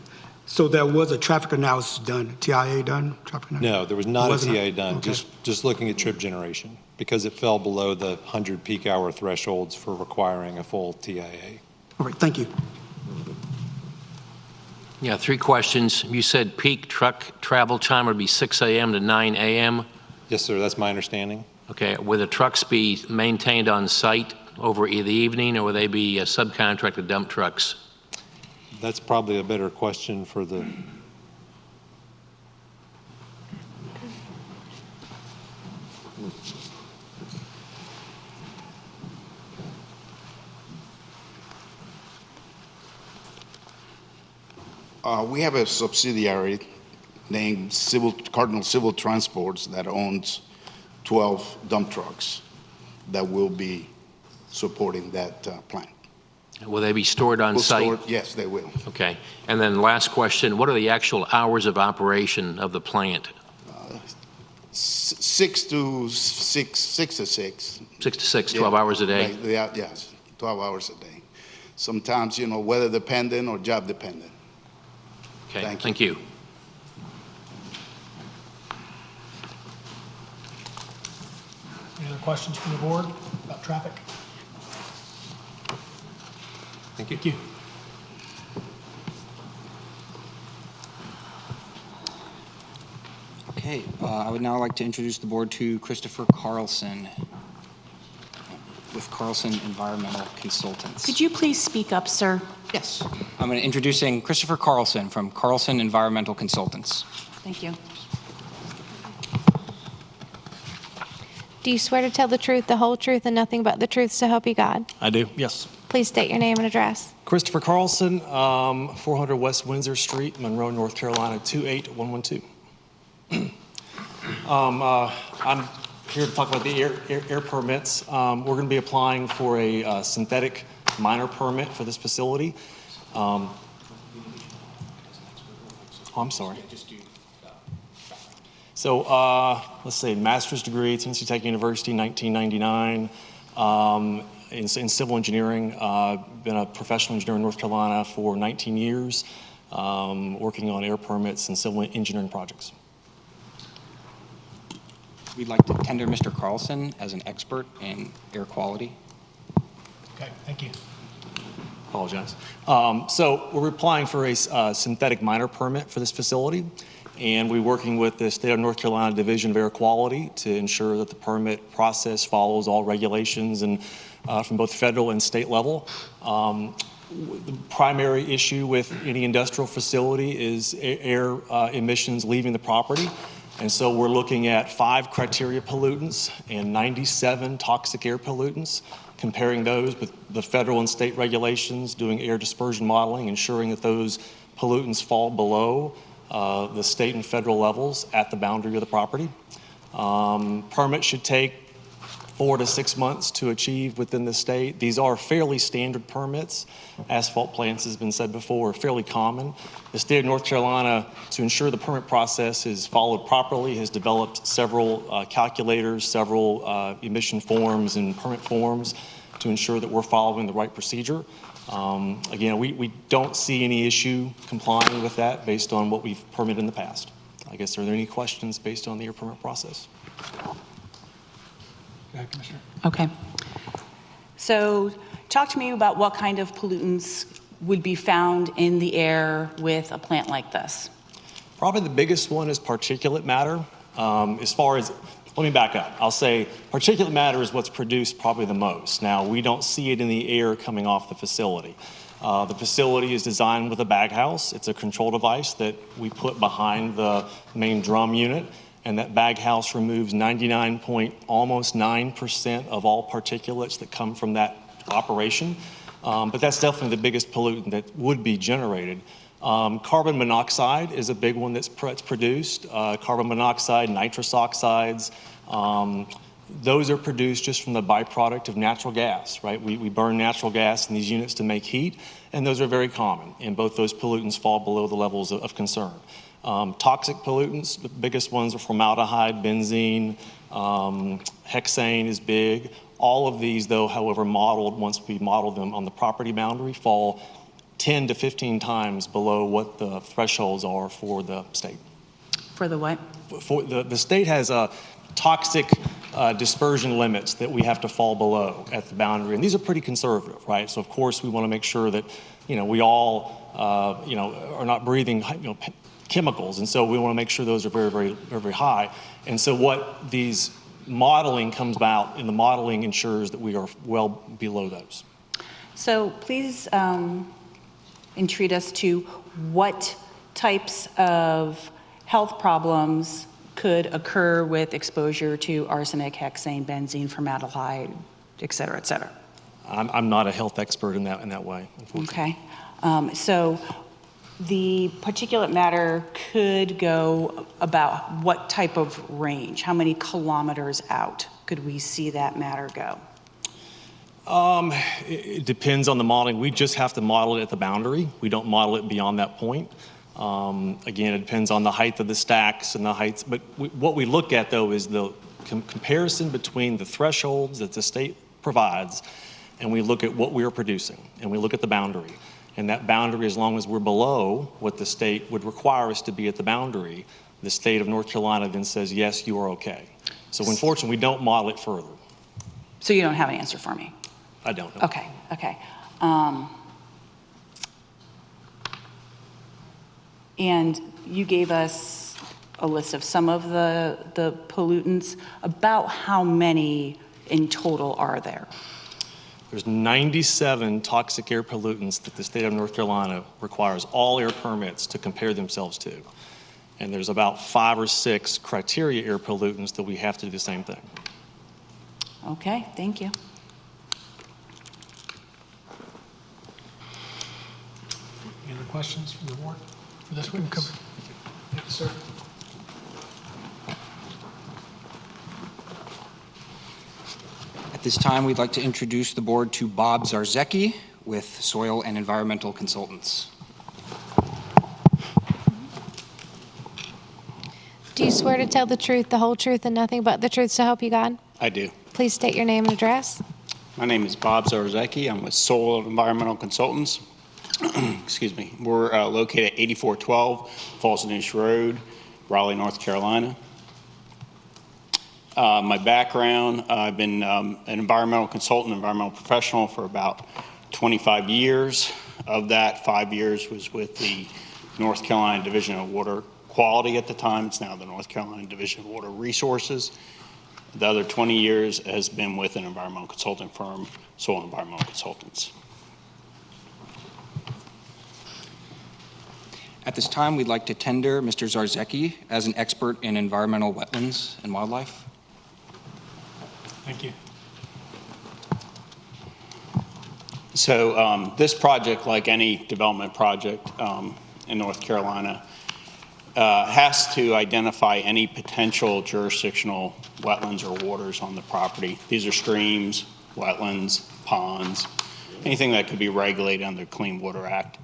Speaker 5: So there was a traffic analysis done, TIA done?
Speaker 13: No, there was not a TIA done,
Speaker 5: Okay.
Speaker 13: just looking at trip generation, because it fell below the 100 peak hour thresholds for requiring a full TIA.
Speaker 5: All right, thank you.
Speaker 14: Yeah, 3 questions. You said peak truck travel time would be 6 a.m. to 9 a.m.?
Speaker 13: Yes, sir, that's my understanding.
Speaker 14: Okay, will the trucks be maintained on site over the evening, or will they be subcontracted dump trucks?
Speaker 13: That's probably a better question for the...
Speaker 9: We have a subsidiary named Cardinal Civil Transports that owns 12 dump trucks that will be supporting that plant.
Speaker 14: Will they be stored on site?
Speaker 9: Yes, they will.
Speaker 14: Okay. And then last question, what are the actual hours of operation of the plant?
Speaker 9: 6 to 6.
Speaker 14: 6 to 6, 12 hours a day?
Speaker 9: Yes, 12 hours a day. Sometimes, weather dependent or job dependent.
Speaker 14: Okay, thank you.
Speaker 3: Any other questions from the board about traffic?
Speaker 13: Thank you.
Speaker 3: Thank you.
Speaker 8: Okay, I would now like to introduce the board to Christopher Carlson with Carlson Environmental Consultants.
Speaker 4: Could you please speak up, sir?
Speaker 8: Yes. I'm introducing Christopher Carlson from Carlson Environmental Consultants.
Speaker 4: Thank you.
Speaker 12: Do you swear to tell the truth, the whole truth, and nothing but the truth, so help you God?
Speaker 15: I do, yes.
Speaker 12: Please state your name and address.
Speaker 15: Christopher Carlson, 400 West Windsor Street, Monroe, North Carolina, 28112. I'm here to talk about the air permits. We're going to be applying for a synthetic minor permit for this facility. I'm sorry. So let's see, master's degree, Tennessee Tech University, 1999, in civil engineering. Been a professional engineer in North Carolina for 19 years, working on air permits and civil engineering projects.
Speaker 8: We'd like to tender Mr. Carlson as an expert in air quality.
Speaker 3: Okay, thank you.
Speaker 15: Apologize. So we're applying for a synthetic minor permit for this facility, and we're working with the State of North Carolina Division of Air Quality to ensure that the permit process follows all regulations and from both federal and state level. The primary issue with any industrial facility is air emissions leaving the property. And so we're looking at 5 criteria pollutants and 97 toxic air pollutants, comparing those with the federal and state regulations, doing air dispersion modeling, ensuring that those pollutants fall below the state and federal levels at the boundary of the property. Permit should take 4 to 6 months to achieve within the state. These are fairly standard permits. Asphalt plants, has been said before, are fairly common. The state of North Carolina, to ensure the permit process is followed properly, has developed several calculators, several emission forms and permit forms to ensure that we're following the right procedure. Again, we don't see any issue complying with that based on what we've permitted in the past. I guess, are there any questions based on the air permit process?
Speaker 3: Go ahead, Commissioner.
Speaker 4: Okay. So talk to me about what kind of pollutants would be found in the air with a plant like this.
Speaker 15: Probably the biggest one is particulate matter. As far as, let me back up. I'll say particulate matter is what's produced probably the most. Now, we don't see it in the air coming off the facility. The facility is designed with a bag house. It's a control device that we put behind the main drum unit, and that bag house removes 99.9% of all particulates that come from that operation. But that's definitely the biggest pollutant that would be generated. Carbon monoxide is a big one that's produced. Carbon monoxide, nitrous oxides, those are produced just from the byproduct of natural gas, right? We burn natural gas in these units to make heat, and those are very common, and both those pollutants fall below the levels of concern. Toxic pollutants, the biggest ones are formaldehyde, benzene, hexane is big. All of these, though, however, modeled, once we model them on the property boundary, fall 10 to 15 times below what the thresholds are for the state.
Speaker 4: For the what?
Speaker 15: For the state has a toxic dispersion limits that we have to fall below at the boundary, and these are pretty conservative, right? So of course we want to make sure that we all are not breathing chemicals, and so we want to make sure those are very, very, very, very high. And so what these modeling comes about, and the modeling ensures that we are well below those.
Speaker 4: So please entreat us to what types of health problems could occur with exposure to arsenic, hexane, benzene, formaldehyde, et cetera, et cetera.
Speaker 15: I'm not a health expert in that way, unfortunately.
Speaker 4: Okay. So the particulate matter could go about what type of range? How many kilometers out could we see that matter go?
Speaker 15: It depends on the modeling. We just have to model it at the boundary. We don't model it beyond that point. Again, it depends on the height of the stacks and the heights. But what we look at, though, is the comparison between the thresholds that the state provides, and we look at what we are producing, and we look at the boundary. And that boundary, as long as we're below what the state would require us to be at the boundary, the state of North Carolina then says, yes, you are okay. So unfortunately, we don't model it further.
Speaker 4: So you don't have an answer for me?
Speaker 15: I don't know.
Speaker 4: Okay. And you gave us a list of some of the pollutants. About how many in total are there?
Speaker 15: There's 97 toxic air pollutants that the state of North Carolina requires all air permits to compare themselves to. And there's about 5 or 6 criteria air pollutants that we have to do the same thing.
Speaker 4: Okay, thank you.
Speaker 3: Any other questions from the board for this witness? Thank you, sir.
Speaker 8: At this time, we'd like to introduce the board to Bob Zarzecki with Soil and Environmental Consultants.
Speaker 12: Do you swear to tell the truth, the whole truth, and nothing but the truth, so help you God?
Speaker 16: I do.
Speaker 12: Please state your name and address.
Speaker 16: My name is Bob Zarzecki. I'm with Soil and Environmental Consultants. Excuse me. We're located at 8412 Falls News Road, Raleigh, North Carolina. My background, I've been an environmental consultant, environmental professional for about 25 years. Of that, 5 years was with the North Carolina Division of Water Quality at the time. It's now the North Carolina Division of Water Resources. The other 20 years has been with an environmental consulting firm, Soil Environmental Consultants.
Speaker 8: At this time, we'd like to tender Mr. Zarzecki as an expert in environmental wetlands and wildlife.
Speaker 3: Thank you.
Speaker 16: So this project, like any development project in North Carolina, has to identify any potential jurisdictional wetlands or waters on the property. These are streams, wetlands, ponds, anything that could be regulated under the Clean Water Act.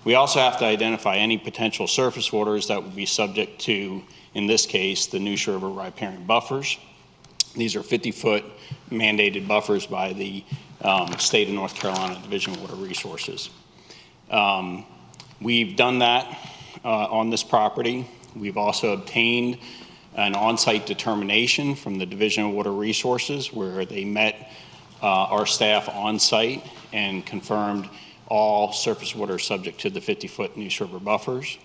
Speaker 16: We also have to identify any potential surface waters that would be subject to, in this case, the Neuse River riparian buffers. These are 50-foot mandated buffers by the state of North Carolina Division of Water Resources. We've done that on this property. We've also obtained an on-site determination from the Division of Water Resources where they met our staff on-site and confirmed all surface water subject to the 50-foot Neuse River buffers.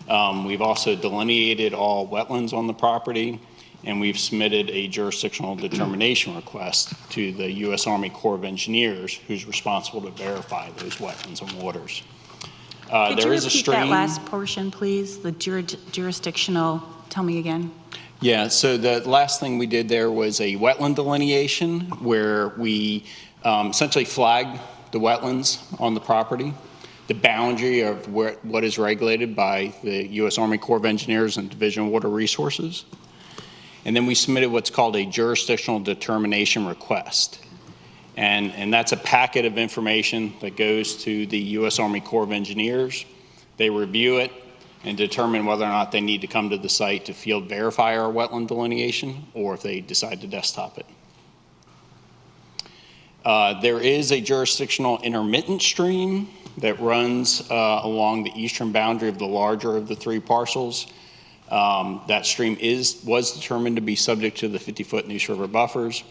Speaker 16: We've also delineated all wetlands on the property, and we've submitted a jurisdictional determination request to the U.S. Army Corps of Engineers, who's responsible to verify those wetlands and waters.
Speaker 4: Could you
Speaker 16: there is a
Speaker 4: repeat
Speaker 16: stream.
Speaker 4: that last portion, please? The jurisdictional, tell me again.
Speaker 16: Yeah, so the last thing we did there was a wetland delineation where we essentially flagged the wetlands on the property, the boundary of what is regulated by the U.S. Army Corps of Engineers and Division of Water Resources. And then we submitted what's called a jurisdictional determination request. And that's a packet of information that goes to the U.S. Army Corps of Engineers. They review it and determine whether or not they need to come to the site to field verify our wetland delineation or if they decide to desktop it. There is a jurisdictional intermittent stream that runs along the eastern boundary of the larger of the 3 parcels. That stream was determined to be subject to the 50-foot Neuse River buffers,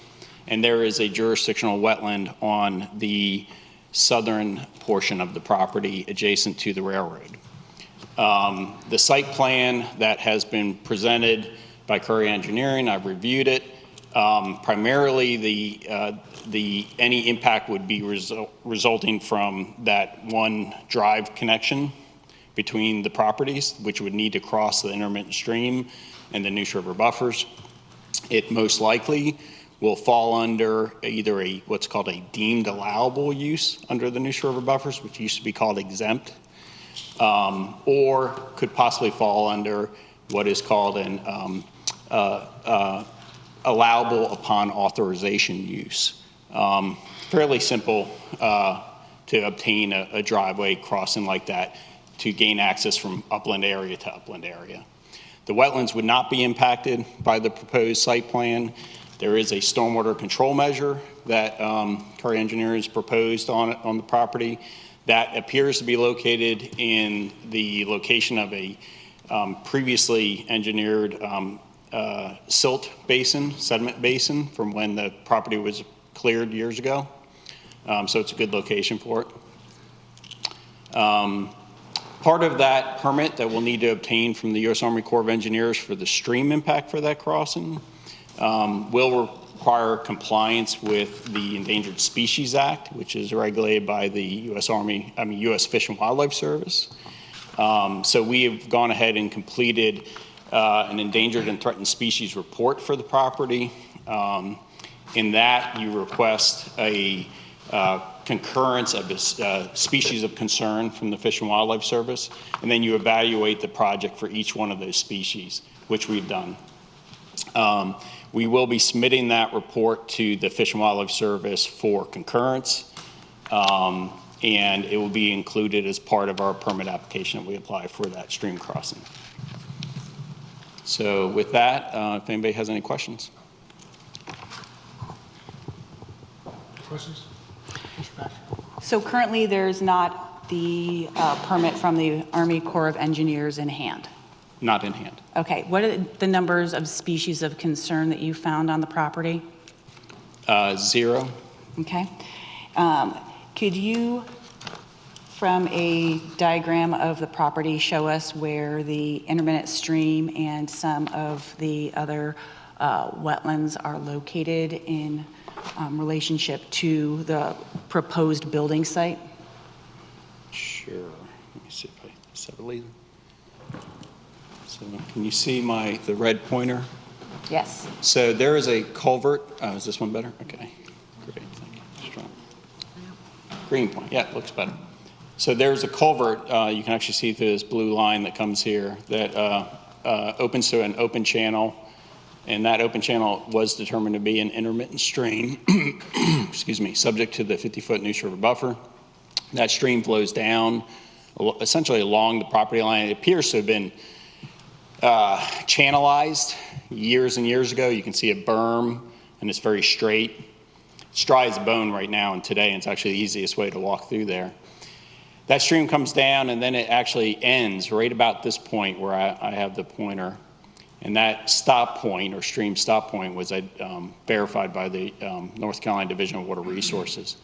Speaker 16: and there is a jurisdictional wetland on the southern portion of the property adjacent to the railroad. The site plan that has been presented by Curry Engineering, I've reviewed it. Primarily, any impact would be resulting from that one drive connection between the properties, which would need to cross the intermittent stream and the Neuse River buffers. It most likely will fall under either what's called a deemed allowable use under the Neuse River buffers, which used to be called exempt, or could possibly fall under what is called an allowable upon authorization use. Fairly simple to obtain a driveway crossing like that to gain access from upland area to upland area. The wetlands would not be impacted by the proposed site plan. There is a stormwater control measure that Curry Engineering has proposed on the property that appears to be located in the location of a previously engineered silt basin, sediment basin from when the property was cleared years ago. So it's a good location for it. Part of that permit that we'll need to obtain from the U.S. Army Corps of Engineers for the stream impact for that crossing will require compliance with the Endangered Species Act, which is regulated by the U.S. Fish and Wildlife Service. So we have gone ahead and completed an endangered and threatened species report for the property. In that, you request a concurrence of the species of concern from the Fish and Wildlife Service, and then you evaluate the project for each one of those species, which we've done. We will be submitting that report to the Fish and Wildlife Service for concurrence, and it will be included as part of our permit application that we apply for that stream crossing. So with that, if anybody has any questions.
Speaker 3: Questions?
Speaker 4: So currently, there's not the permit from the Army Corps of Engineers in hand?
Speaker 16: Not in hand.
Speaker 4: Okay. What are the numbers of species of concern that you found on the property?
Speaker 16: 0.
Speaker 4: Okay. Could you, from a diagram of the property, show us where the intermittent stream and some of the other wetlands are located in relationship to the proposed building site?
Speaker 16: Sure. Let me see if I separately. So can you see the red pointer?
Speaker 4: Yes.
Speaker 16: So there is a culvert. Oh, is this one better? Okay. Great. Thank you. Strong. Green point. Yeah, it looks better. So there's a culvert. You can actually see through this blue line that comes here that opens to an open channel. And that open channel was determined to be an intermittent stream, excuse me, subject to the 50-foot Neuse River buffer. That stream flows down essentially along the property line. It appears to have been channelized years and years ago. You can see a berm, and it's very straight. It's dry as a bone right now and today, and it's actually the easiest way to walk through there. That stream comes down, and then it actually ends right about this point where I have the pointer. And that stop point, or stream stop point, was verified by the North Carolina Division of Water Resources.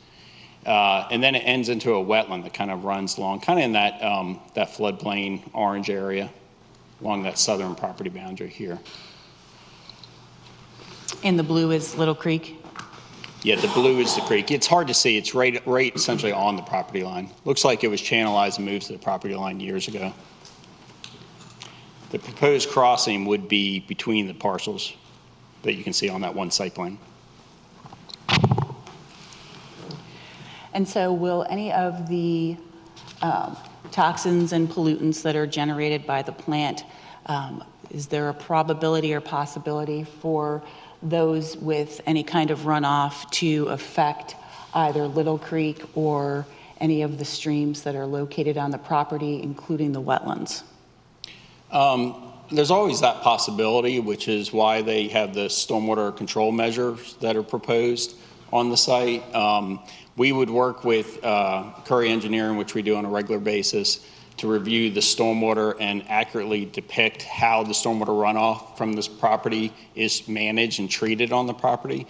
Speaker 16: And then it ends into a wetland that kind of runs along, kind of in that floodplain orange area along that southern property boundary here.
Speaker 4: And the blue is Little Creek?
Speaker 16: Yeah, the blue is the creek. It's hard to see. It's right essentially on the property line. Looks like it was channelized and moved to the property line years ago. The proposed crossing would be between the parcels that you can see on that one site plan.
Speaker 4: And so will any of the toxins and pollutants that are generated by the plant, is there a probability or possibility for those with any kind of runoff to affect either Little Creek or any of the streams that are located on the property, including the wetlands?
Speaker 16: There's always that possibility, which is why they have the stormwater control measures that are proposed on the site. We would work with Curry Engineering, which we do on a regular basis, to review the stormwater and accurately depict how the stormwater runoff from this property is managed and treated on the property.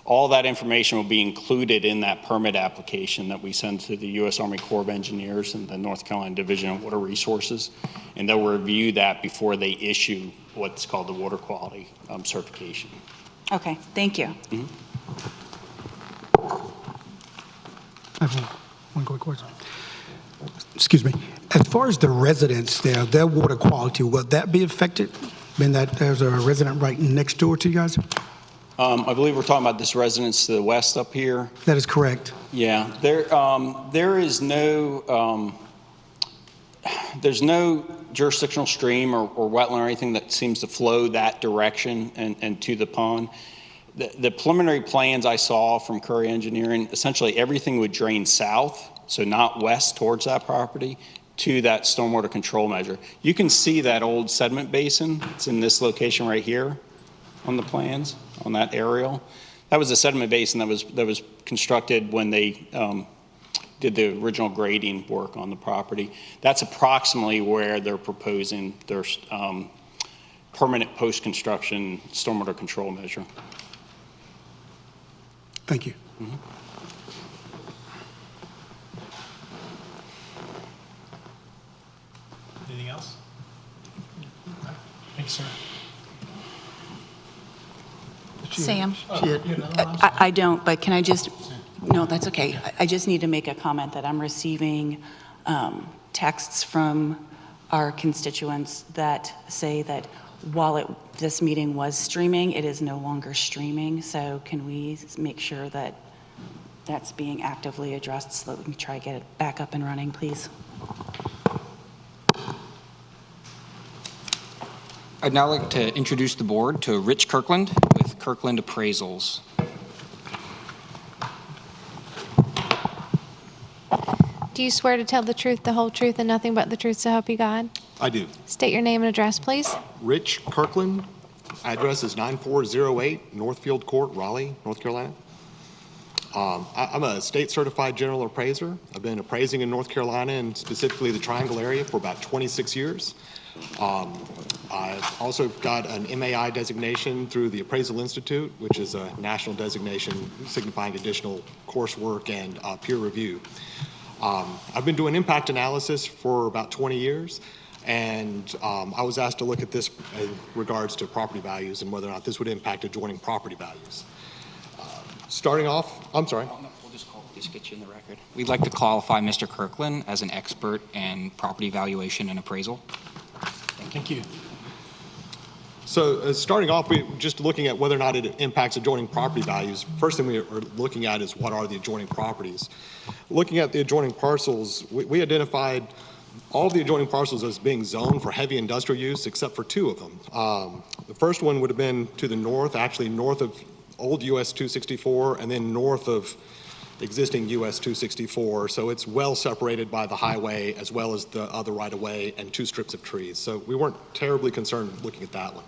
Speaker 16: All that information will be included in that permit application that we send to the U.S. Army Corps of Engineers and the North Carolina Division of Water Resources, and they'll review that before they issue what's called the water quality certification.
Speaker 4: Okay, thank you.
Speaker 16: Mm-hmm.
Speaker 5: I have one quick question. Excuse me. As far as the residents there, their water quality, will that be affected? Being that there's a resident right next door to you guys?
Speaker 16: I believe we're talking about this residence to the west up here.
Speaker 5: That is correct.
Speaker 16: Yeah, there is no, there's no jurisdictional stream or wetland or anything that seems to flow that direction and to the pond. The preliminary plans I saw from Curry Engineering, essentially everything would drain south, so not west towards that property, to that stormwater control measure. You can see that old sediment basin. It's in this location right here on the plans, on that aerial. That was a sediment basin that was constructed when they did the original grading work on the property. That's approximately where they're proposing their permanent post-construction stormwater control measure.
Speaker 5: Thank you.
Speaker 16: Mm-hmm.
Speaker 3: Thanks, sir.
Speaker 4: Sam? I don't, but can I just, no, that's okay. I just need to make a comment that I'm receiving texts from our constituents that say that while this meeting was streaming, it is no longer streaming. So can we make sure that that's being actively addressed so that we can try to get it back up and running, please?
Speaker 8: I'd now like to introduce the board to Rich Kirkland with Kirkland Appraisals.
Speaker 12: Do you swear to tell the truth, the whole truth, and nothing but the truth, so help you God?
Speaker 17: I do.
Speaker 12: State your name and address, please.
Speaker 17: Rich Kirkland, address is 9408 Northfield Court, Raleigh, North Carolina. I'm a state certified general appraiser. I've been appraising in North Carolina and specifically the Triangle area for about 26 years. I've also got an MAI designation through the Appraisal Institute, which is a national designation signifying additional coursework and peer review. I've been doing impact analysis for about 20 years, and I was asked to look at this in regards to property values and whether or not this would impact adjoining property values. Starting off, I'm sorry.
Speaker 8: We'll just get you in the record. We'd like to qualify Mr. Kirkland as an expert in property valuation and appraisal.
Speaker 3: Thank you.
Speaker 17: So starting off, we're just looking at whether or not it impacts adjoining property values. First thing we are looking at is what are the adjoining properties. Looking at the adjoining parcels, we identified all the adjoining parcels as being zoned for heavy industrial use except for two of them. The first one would have been to the north, actually north of old US 264 and then north of existing US 264. So it's well separated by the highway as well as the other right-of-way and two strips of trees. So we weren't terribly concerned looking at that one.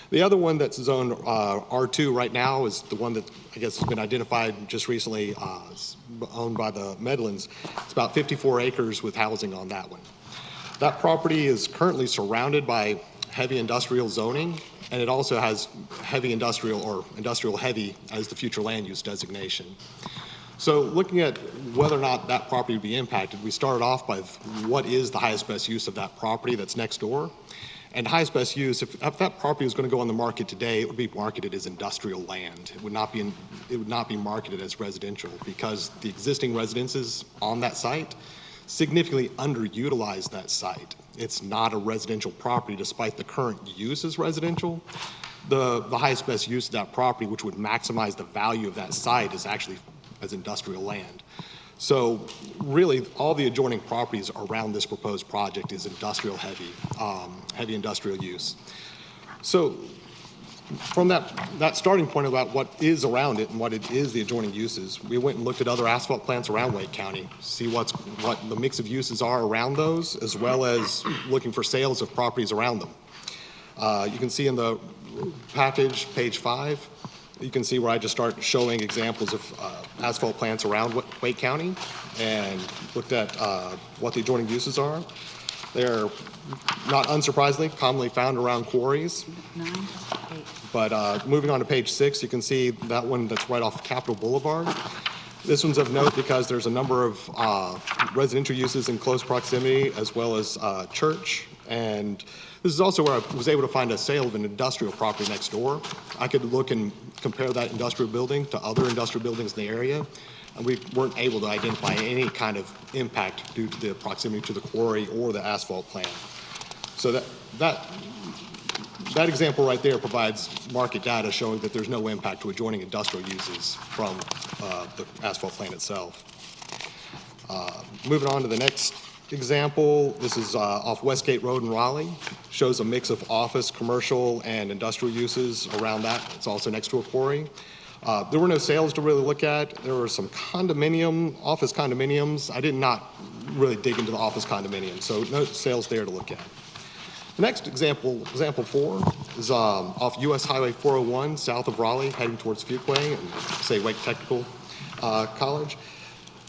Speaker 17: The other one that's zoned R2 right now is the one that I guess has been identified just recently, owned by the Medlands. It's about 54 acres with housing on that one. That property is currently surrounded by heavy industrial zoning, and it also has heavy industrial or industrial heavy as the future land use designation. So looking at whether or not that property would be impacted, we started off by what is the highest best use of that property that's next door. And highest best use, if that property was going to go on the market today, it would be marketed as industrial land. It would not be marketed as residential because the existing residences on that site significantly underutilize that site. It's not a residential property despite the current use as residential. The highest best use of that property, which would maximize the value of that site, is actually as industrial land. So really all the adjoining properties around this proposed project is industrial heavy, heavy industrial use. So from that starting point about what is around it and what it is the adjoining uses, we went and looked at other asphalt plants around Wake County, see what the mix of uses are around those, as well as looking for sales of properties around them. You can see in the package, page 5, you can see where I just start showing examples of asphalt plants around Wake County and looked at what the adjoining uses are. They're not unsurprisingly commonly found around quarries.
Speaker 4: 9, 8.
Speaker 17: But moving on to page 6, you can see that one that's right off Capitol Boulevard. This one's of note because there's a number of residential uses in close proximity as well as church. And this is also where I was able to find a sale of an industrial property next door. I could look and compare that industrial building to other industrial buildings in the area, and we weren't able to identify any kind of impact due to the proximity to the quarry or the asphalt plant. So that example right there provides market data showing that there's no impact to adjoining industrial uses from the asphalt plant itself. Moving on to the next example, this is off Westgate Road in Raleigh. Shows a mix of office, commercial, and industrial uses around that. It's also next to a quarry. There were no sales to really look at. There were some office condominiums. I did not really dig into the office condominiums, so no sales there to look at. The next example 4, is off US Highway 401 south of Raleigh, heading towards Fuquay and say Wake Technical College.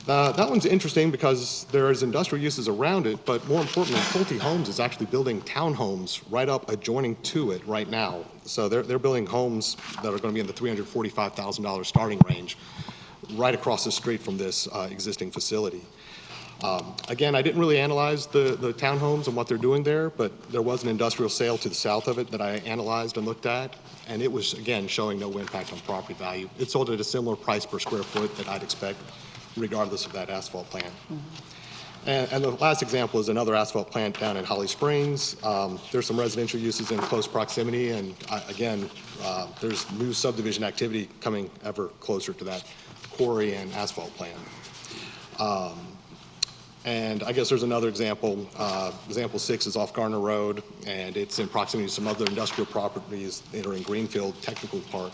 Speaker 17: That one's interesting because there's industrial uses around it, but more importantly, Pulte Homes is actually building townhomes right up adjoining to it right now. So they're building homes that are going to be in the $345,000 starting range right across the street from this existing facility. Again, I didn't really analyze the townhomes and what they're doing there, but there was an industrial sale to the south of it that I analyzed and looked at, and it was, again, showing no impact on property value. It sold at a similar price per square foot that I'd expect regardless of that asphalt plant. And the last example is another asphalt plant down in Holly Springs. There's some residential uses in close proximity, and again, there's new subdivision activity coming ever closer to that quarry and asphalt plant. And I guess there's another example. Example 6 is off Garner Road, and it's in proximity to some other industrial properties that are in Greenfield Technical Park,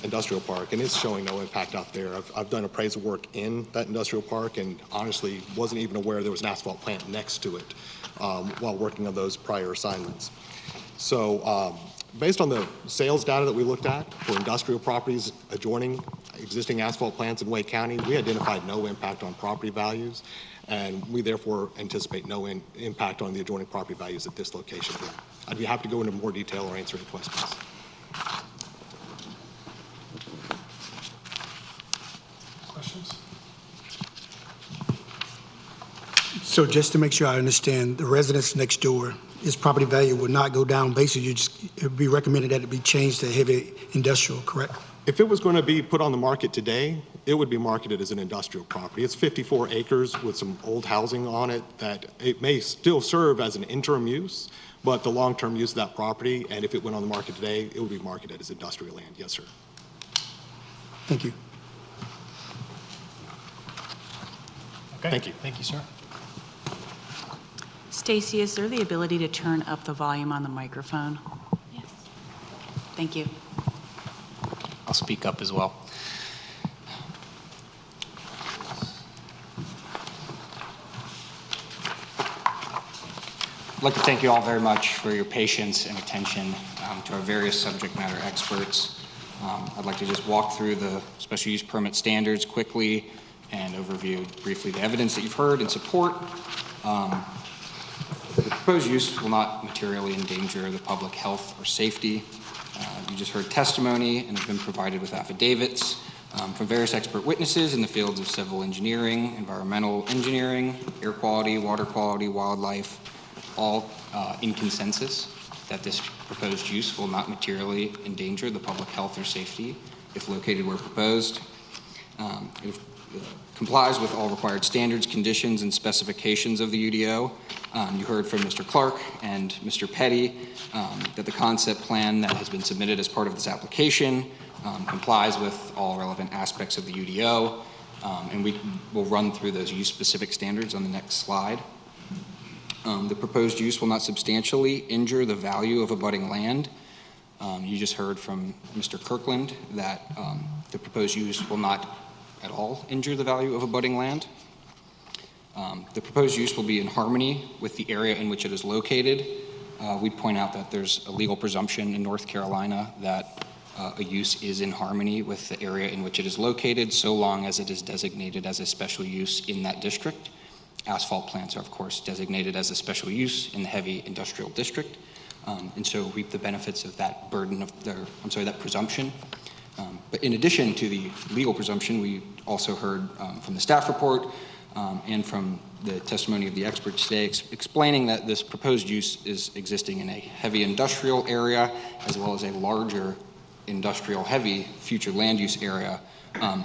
Speaker 17: Industrial Park, and it's showing no impact out there. I've done appraisal work in that industrial park and honestly wasn't even aware there was an asphalt plant next to it while working on those prior assignments. So based on the sales data that we looked at for industrial properties adjoining existing asphalt plants in Wake County, we identified no impact on property values, and we therefore anticipate no impact on the adjoining property values at this location here. I'd be happy to go into more detail or answer any questions.
Speaker 3: Questions?
Speaker 5: So just to make sure I understand, the residents next door, its property value would not go down. Basically, it would be recommended that it be changed to heavy industrial, correct?
Speaker 17: If it was going to be put on the market today, it would be marketed as an industrial property. It's 54 acres with some old housing on it that it may still serve as an interim use, but the long-term use of that property, and if it went on the market today, it would be marketed as industrial land. Yes, sir.
Speaker 5: Thank you.
Speaker 3: Okay.
Speaker 17: Thank you.
Speaker 3: Thank you, sir.
Speaker 4: Stacy, is there the ability to turn up the volume on the microphone?
Speaker 12: Yes.
Speaker 4: Thank you.
Speaker 18: I'll speak up as well. I'd like to thank you all very much for your patience and attention to our various subject matter experts. I'd like to just walk through the special use permit standards quickly and overview briefly the evidence that you've heard in support. The proposed use will not materially endanger the public health or safety. You just heard testimony and have been provided with affidavits from various expert witnesses in the fields of civil engineering, environmental engineering, air quality, water quality, wildlife, all in consensus that this proposed use will not materially endanger the public health or safety if located where proposed. It complies with all required standards, conditions, and specifications of the UDO. You heard from Mr. Clark and Mr. Petty that the concept plan that has been submitted as part of this application complies with all relevant aspects of the UDO, and we will run through those use-specific standards on the next slide. The proposed use will not substantially injure the value of abutting land. You just heard from Mr. Kirkland that the proposed use will not at all injure the value of abutting land. The proposed use will be in harmony with the area in which it is located. We'd point out that there's a legal presumption in North Carolina that a use is in harmony with the area in which it is located so long as it is designated as a special use in that district. Asphalt plants are, of course, designated as a special use in the heavy industrial district, and so reap the benefits of that burden of that presumption. But in addition to the legal presumption, we also heard from the staff report and from the testimony of the experts today explaining that this proposed use is existing in a heavy industrial area as well as a larger industrial heavy future land use area,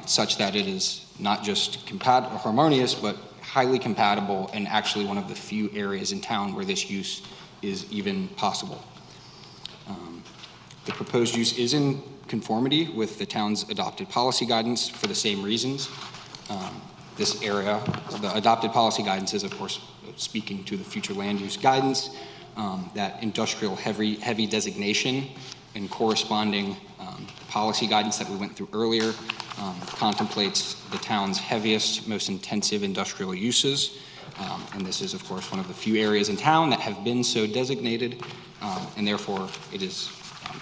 Speaker 18: such that it is not just harmonious, but highly compatible and actually one of the few areas in town where this use is even possible. The proposed use is in conformity with the town's adopted policy guidance for the same reasons. This area, the adopted policy guidance is, of course, speaking to the future land use guidance, that industrial heavy designation and corresponding policy guidance that we went through earlier contemplates the town's heaviest, most intensive industrial uses. And this is, of course, one of the few areas in town that have been so designated, and therefore it is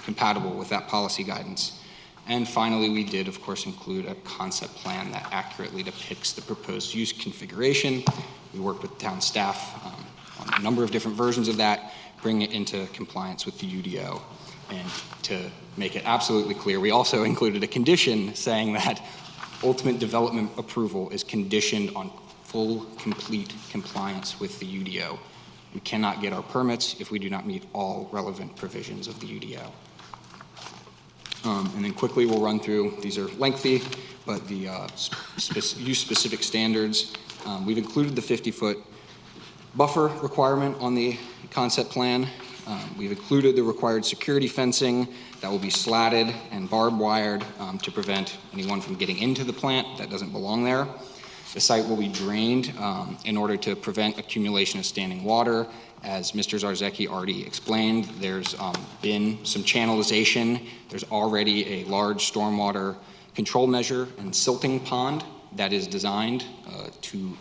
Speaker 18: compatible with that policy guidance. And finally, we did, of course, include a concept plan that accurately depicts the proposed use configuration. We worked with town staff on a number of different versions of that, bring it into compliance with the UDO. And to make it absolutely clear, we also included a condition saying that ultimate development approval is conditioned on full, complete compliance with the UDO. We cannot get our permits if we do not meet all relevant provisions of the UDO. And then quickly we'll run through, these are lengthy, but the use-specific standards. We've included the 50-foot buffer requirement on the concept plan. We've included the required security fencing that will be slatted and barbed wired to prevent anyone from getting into the plant that doesn't belong there. The site will be drained in order to prevent accumulation of standing water. As Mr. Zarzecki already explained, there's been some channelization. There's already a large stormwater control measure and silting pond that is designed to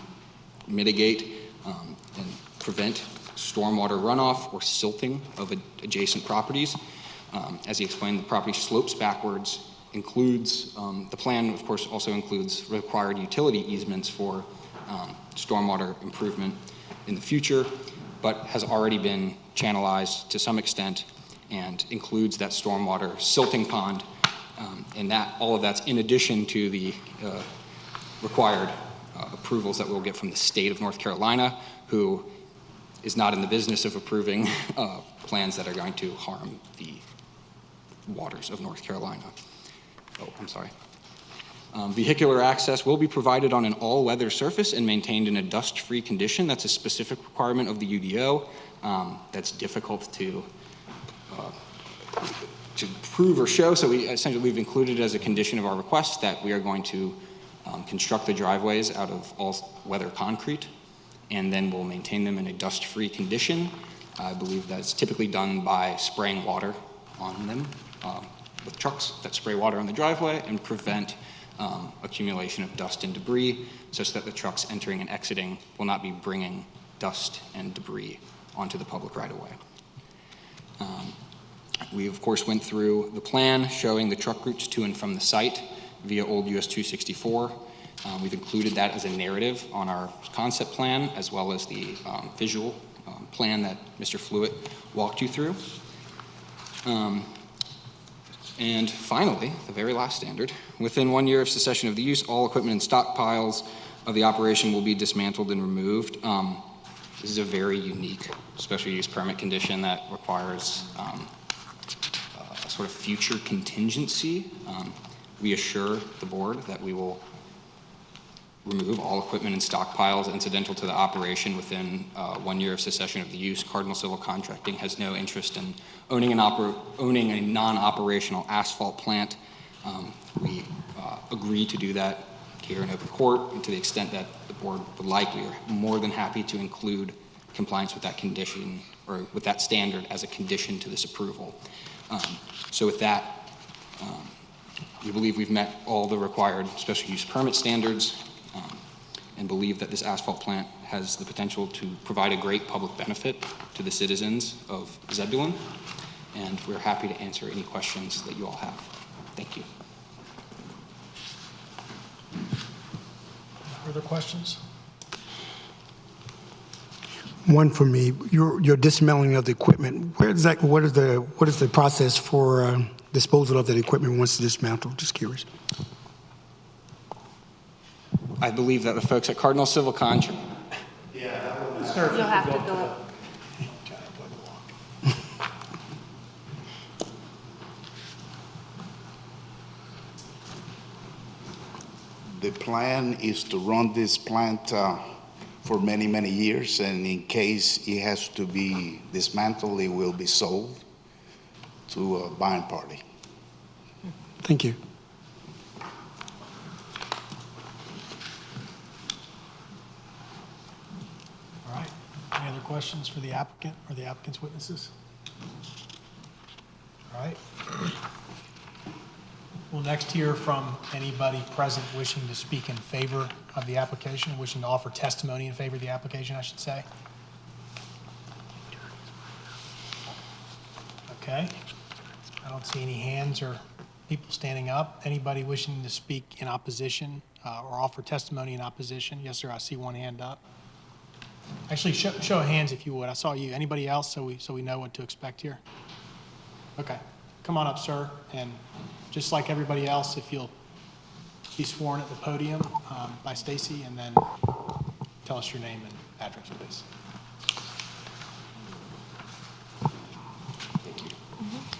Speaker 18: mitigate and prevent stormwater runoff or silting of adjacent properties. As he explained, the property slopes backwards, includes, the plan of course also includes required utility easements for stormwater improvement in the future, but has already been channelized to some extent and includes that stormwater silting pond, and that all of that's in addition to the required approvals that we'll get from the state of North Carolina, who is not in the business of approving plans that are going to harm the waters of North Carolina. Oh, I'm sorry. Vehicular access will be provided on an all-weather surface and maintained in a dust-free condition. That's a specific requirement of the UDO. That's difficult to prove or show, so we've included as a condition of our request that we are going to construct the driveways out of all-weather concrete, and then we'll maintain them in a dust-free condition. I believe that's typically done by spraying water on them with trucks that spray water on the driveway and prevent accumulation of dust and debris, such that the trucks entering and exiting will not be bringing dust and debris onto the public right-of-way. We of course went through the plan showing the truck routes to and from the site via Old US 264. We've included that as a narrative on our concept plan, as well as the visual plan that Mr. Flewitt walked you through. And finally, the very last standard, within 1 year of cessation of the use, all equipment and stockpiles of the operation will be dismantled and removed. This is a very unique special use permit condition that requires a sort of future contingency. We assure the board that we will remove all equipment and stockpiles incidental to the operation within 1 year of cessation of the use. Cardinal Civil Contracting has no interest in owning a non-operational asphalt plant. We agree to do that here in open court, and to the extent that the board would like, we are more than happy to include compliance with that condition, or with that standard as a condition to this approval. So with that, we believe we've met all the required special use permit standards, and believe that this asphalt plant has the potential to provide a great public benefit to the citizens of Zebulon, and we're happy to answer any questions that you all have. Thank you.
Speaker 3: Further questions?
Speaker 5: One for me, your dismantling of the equipment. What is the process for disposal of that equipment once dismantled? Just curious.
Speaker 18: I believe that the folks at Cardinal Civil Contract.
Speaker 12: You'll have to go up.
Speaker 9: The plan is to run this plant for many, many years, and in case it has to be dismantled, it will be sold to a buying party.
Speaker 5: Thank you.
Speaker 3: All right. Any other questions for the applicant or the applicant's witnesses? All right. We'll next hear from anybody present wishing to speak in favor of the application, wishing to offer testimony in favor of the application, I should say. Okay. I don't see any hands or people standing up. Anybody wishing to speak in opposition or offer testimony in opposition? Yes, sir. I see one hand up. Actually, show of hands if you would. I saw you. Anybody else, so we know what to expect here? Okay. Come on up, sir. And just like everybody else, if you'll be sworn at the podium by Stacy, and then tell us your name and address, please.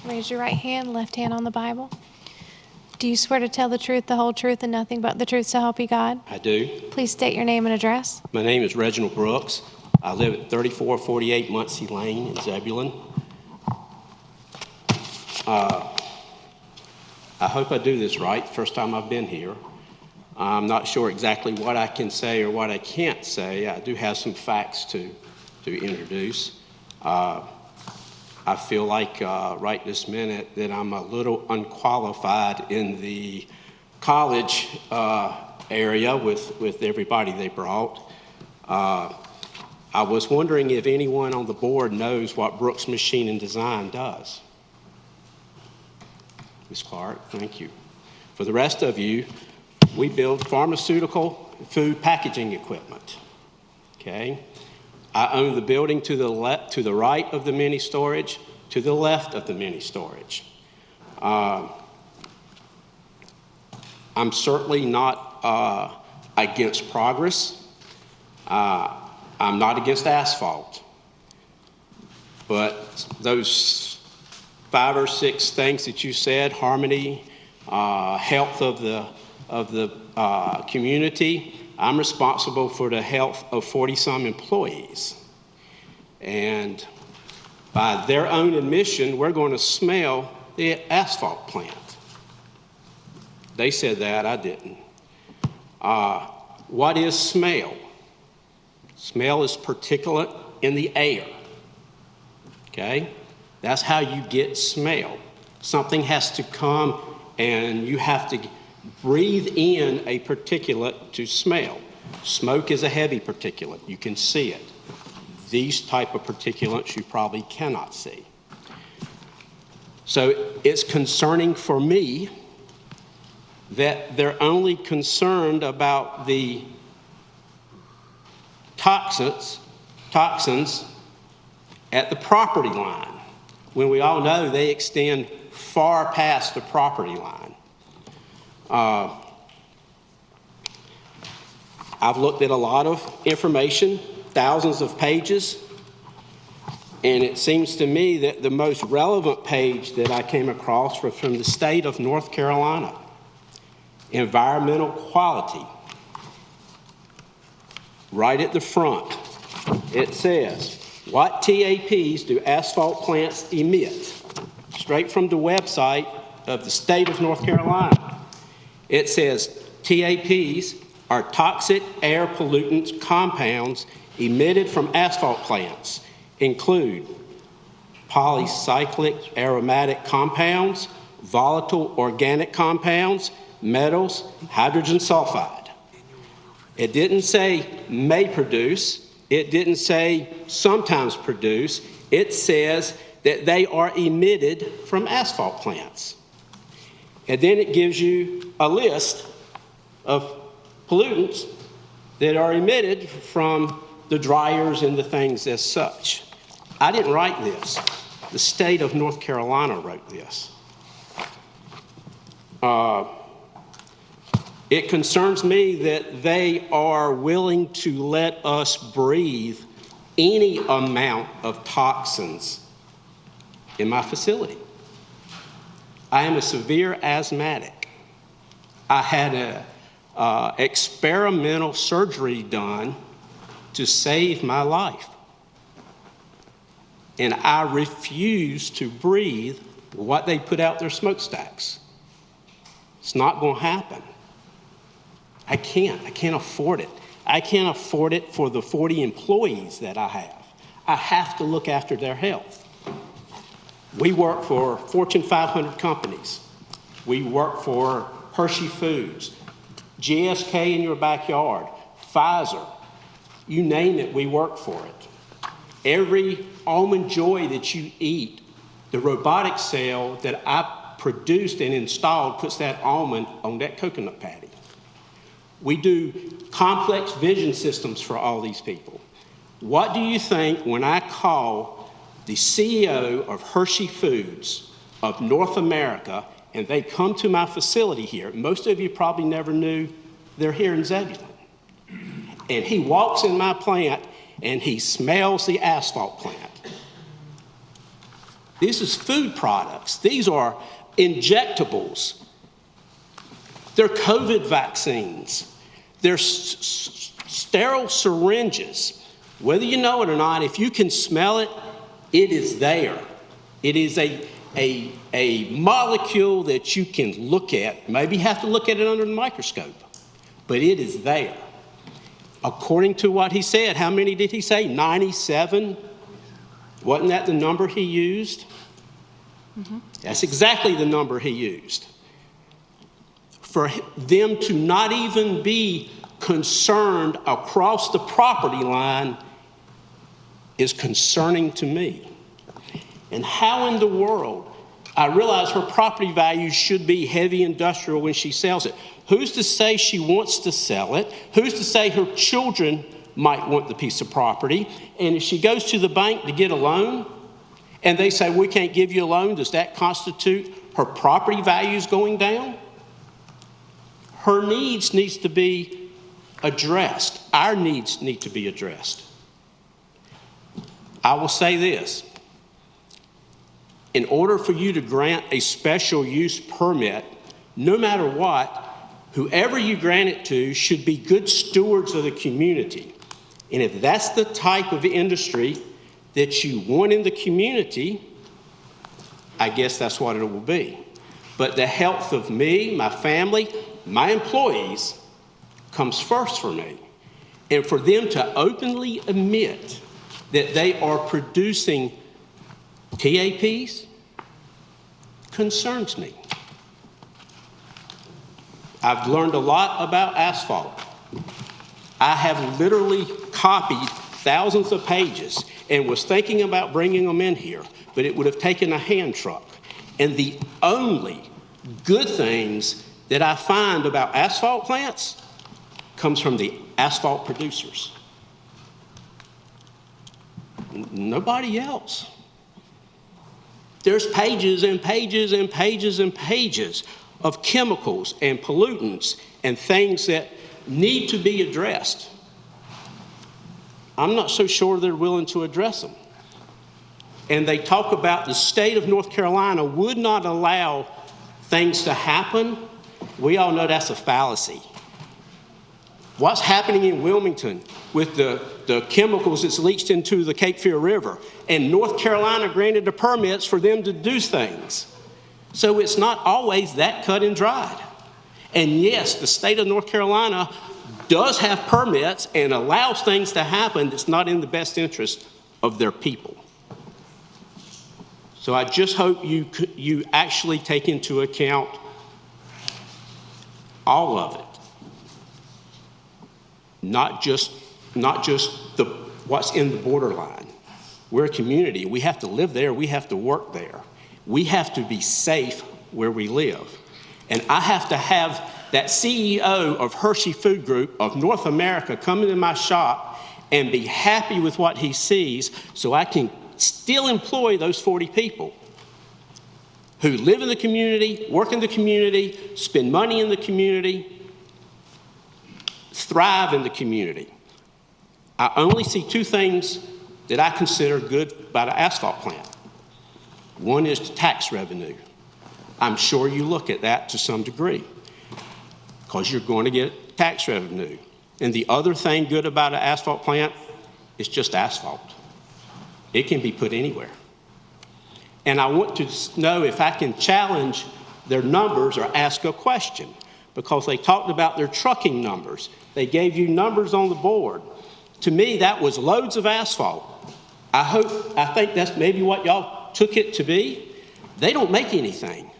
Speaker 12: Raise your right hand, left hand on the Bible. Do you swear to tell the truth, the whole truth, and nothing but the truth, so help you God?
Speaker 19: I do.
Speaker 12: Please state your name and address.
Speaker 19: My name is Reginald Brooks. I live at 3448 Muncie Lane in Zebulon. I hope I do this right. First time I've been here. I'm not sure exactly what I can say or what I can't say. I do have some facts to introduce. I feel like right this minute that I'm a little unqualified in the college area with everybody they brought. I was wondering if anyone on the board knows what Brooks Machine and Design does. Ms. Clark, thank you. For the rest of you, we build pharmaceutical food packaging equipment. Okay? I own the building to the right of the mini storage, to the left of the mini storage. I'm certainly not against progress. I'm not against asphalt. But those 5 or 6 things that you said, harmony, health of the community, I'm responsible for the health of 40-some employees. And by their own admission, we're going to smell the asphalt plant. They said that, I didn't. What is smell? Smell is particulate in the air. Okay? That's how you get smell. Something has to come and you have to breathe in a particulate to smell. Smoke is a heavy particulate. You can see it. These type of particulates you probably cannot see. So it's concerning for me that they're only concerned about the toxins at the property line, when we all know they extend far past the property line. I've looked at a lot of information, thousands of pages, and it seems to me that the most relevant page that I came across was from the state of North Carolina. Environmental quality. Right at the front, it says, what TAPs do asphalt plants emit? Straight from the website of the state of North Carolina. It says TAPs are toxic air pollutants compounds emitted from asphalt plants, include polycyclic aromatic compounds, volatile organic compounds, metals, hydrogen sulfide. It didn't say may produce. It didn't say sometimes produce. It says that they are emitted from asphalt plants. And then it gives you a list of pollutants that are emitted from the dryers and the things as such. I didn't write this. The state of North Carolina wrote this. It concerns me that they are willing to let us breathe any amount of toxins in my facility. I am a severe asthmatic. I had an experimental surgery done to save my life. And I refuse to breathe what they put out their smokestacks. It's not going to happen. I can't afford it. I can't afford it for the 40 employees that I have. I have to look after their health. We work for Fortune 500 companies. We work for Hershey Foods, GSK in your backyard, Pfizer, you name it, we work for it. Every Almond Joy that you eat, the robotic cell that I produced and installed puts that almond on that coconut patty. We do complex vision systems for all these people. What do you think when I call the CEO of Hershey Foods of North America and they come to my facility here? Most of you probably never knew they're here in Zebulon. and he walks in my plant and he smells the asphalt plant. This is food products. These are injectables. They're COVID vaccines. They're sterile syringes. Whether you know it or not, if you can smell it, it is there. It is a molecule that you can look at. Maybe you have to look at it under the microscope, but it is there. According to what he said, how many did he say? 97? Wasn't that the number he used? Mm-hmm. That's exactly the number he used. For them to not even be concerned across the property line is concerning to me. And how in the world, I realize her property value should be heavy industrial when she sells it. Who's to say she wants to sell it? Who's to say her children might want the piece of property? And if she goes to the bank to get a loan and they say, we can't give you a loan, does that constitute her property values going down? Her needs to be addressed. Our needs need to be addressed. I will say this. In order for you to grant a special use permit, no matter what, whoever you grant it to should be good stewards of the community. And if that's the type of industry that you want in the community, I guess that's what it will be. But the health of me, my family, my employees comes first for me. And for them to openly admit that they are producing TAPs concerns me. I've learned a lot about asphalt. I have literally copied thousands of pages and was thinking about bringing them in here, but it would have taken a hand truck. And the only good things that I find about asphalt plants comes from the asphalt producers. Nobody else. There's pages and pages and pages and pages of chemicals and pollutants and things that need to be addressed. I'm not so sure they're willing to address them. And they talk about the state of North Carolina would not allow things to happen. We all know that's a fallacy. What's happening in Wilmington with the chemicals that's leached into the Cape Fear River? And North Carolina granted the permits for them to do things. So it's not always that cut and dried. And yes, the state of North Carolina does have permits and allows things to happen that's not in the best interest of their people. So I just hope you actually take into account all of it. Not just what's in the borderline. We're a community. We have to live there. We have to work there. We have to be safe where we live. And I have to have that CEO of Hershey Food Group of North America come into my shop and be happy with what he sees so I can still employ those 40 people who live in the community, work in the community, spend money in the community, thrive in the community. I only see two things that I consider good about an asphalt plant. One is the tax revenue. I'm sure you look at that to some degree because you're going to get tax revenue. And the other thing good about an asphalt plant is just asphalt. It can be put anywhere. And I want to know if I can challenge their numbers or ask a question because they talked about their trucking numbers. They gave you numbers on the board. To me, that was loads of asphalt. I think that's maybe what y'all took it to be. They don't make anything.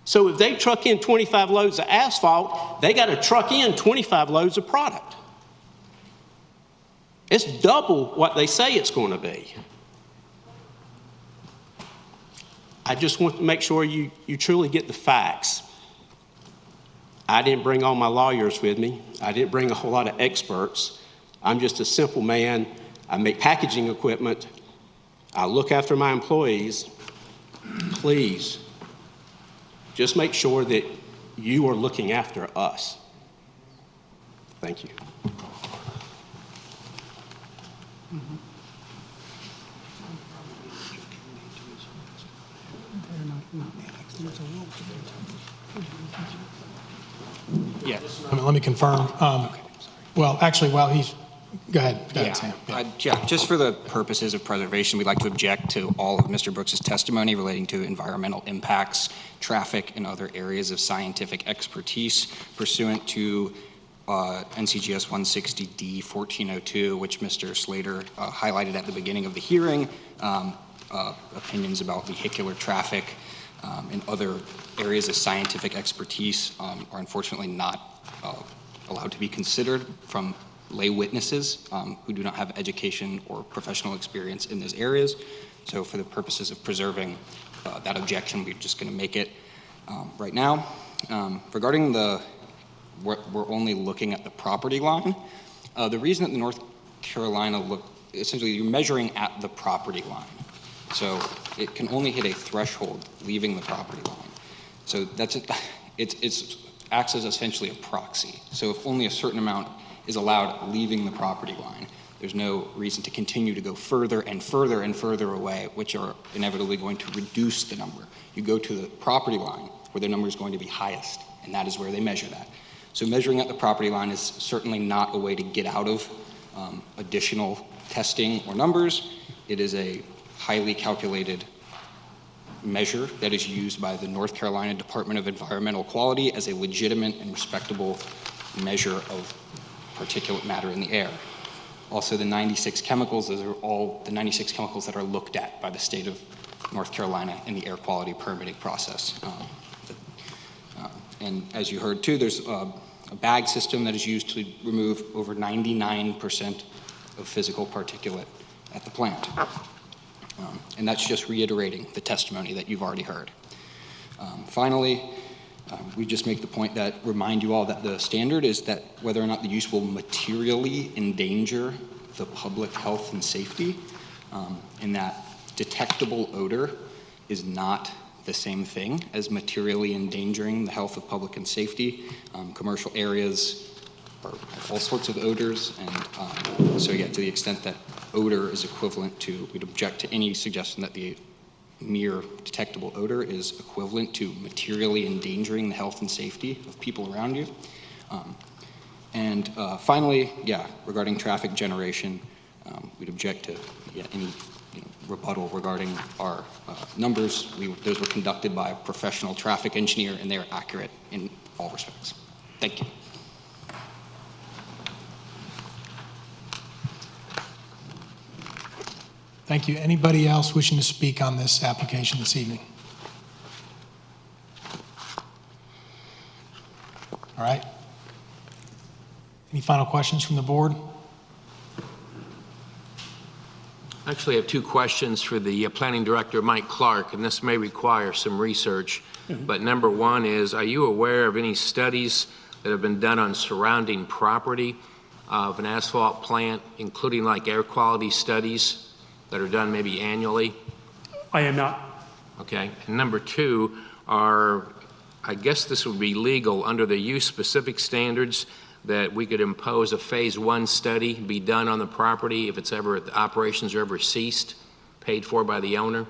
Speaker 19: So if they truck in 25 loads of asphalt, they got to truck in 25 loads of product. It's double what they say it's going to be. I just want to make sure you truly get the facts. I didn't bring all my lawyers with me. I didn't bring a whole lot of experts. I'm just a simple man. I make packaging equipment. I look after my employees. Please, just make sure that you are looking after us. Thank you.
Speaker 8: Yeah.
Speaker 3: Let me confirm. Well, actually, while he's, go ahead, Sam.
Speaker 8: Yeah, just for the purposes of preservation, we'd like to object to all of Mr. Brooks's testimony relating to environmental impacts, traffic, and other areas of scientific expertise pursuant to NCGS 160D 1402, which Mr. Slater highlighted at the beginning of the hearing. Opinions about vehicular traffic and other areas of scientific expertise are unfortunately not allowed to be considered from lay witnesses who do not have education or professional experience in those areas. So for the purposes of preserving that objection, we're just going to make it right now. Regarding we're only looking at the property line. The reason that the North Carolina essentially you're measuring at the property line. So it can only hit a threshold leaving the property line. So it acts as essentially a proxy. So if only a certain amount is allowed leaving the property line, there's no reason to continue to go further and further and further away, which are inevitably going to reduce the number. You go to the property line where the number is going to be highest, and that is where they measure that. So measuring at the property line is certainly not a way to get out of additional testing or numbers. It is a highly calculated measure that is used by the North Carolina Department of Environmental Quality as a legitimate and respectable measure of particulate matter in the air. Also, the 96 chemicals, those are all the 96 chemicals that are looked at by the state of North Carolina in the air quality permitting process. And as you heard too, there's a bag system that is used to remove over 99% of physical particulate at the plant. And that's just reiterating the testimony that you've already heard. Finally, we just make the point that remind you all that the standard is that whether or not the use will materially endanger the public health and safety, and that detectable odor is not the same thing as materially endangering the health of public and safety. Commercial areas are all sorts of odors, and so yeah, to the extent that odor is equivalent to, we'd object to any suggestion that the mere detectable odor is equivalent to materially endangering the health and safety of people around you. And finally, yeah, regarding traffic generation, we'd object to any rebuttal regarding our numbers. Those were conducted by a professional traffic engineer, and they are accurate in all respects. Thank you.
Speaker 3: Thank you. Anybody else wishing to speak on this application this evening? All right. Any final questions from the board?
Speaker 14: Actually, I have two questions for the planning director, Mike Clark, and this may require some research. But number one is, are you aware of any studies that have been done on surrounding property of an asphalt plant, including like air quality studies that are done maybe annually?
Speaker 7: I am not.
Speaker 14: Okay. And number two are, I guess this would be legal under the use specific standards, that we could impose a phase one study be done on the property if it's ever, the operations are ever ceased, paid for by the owner,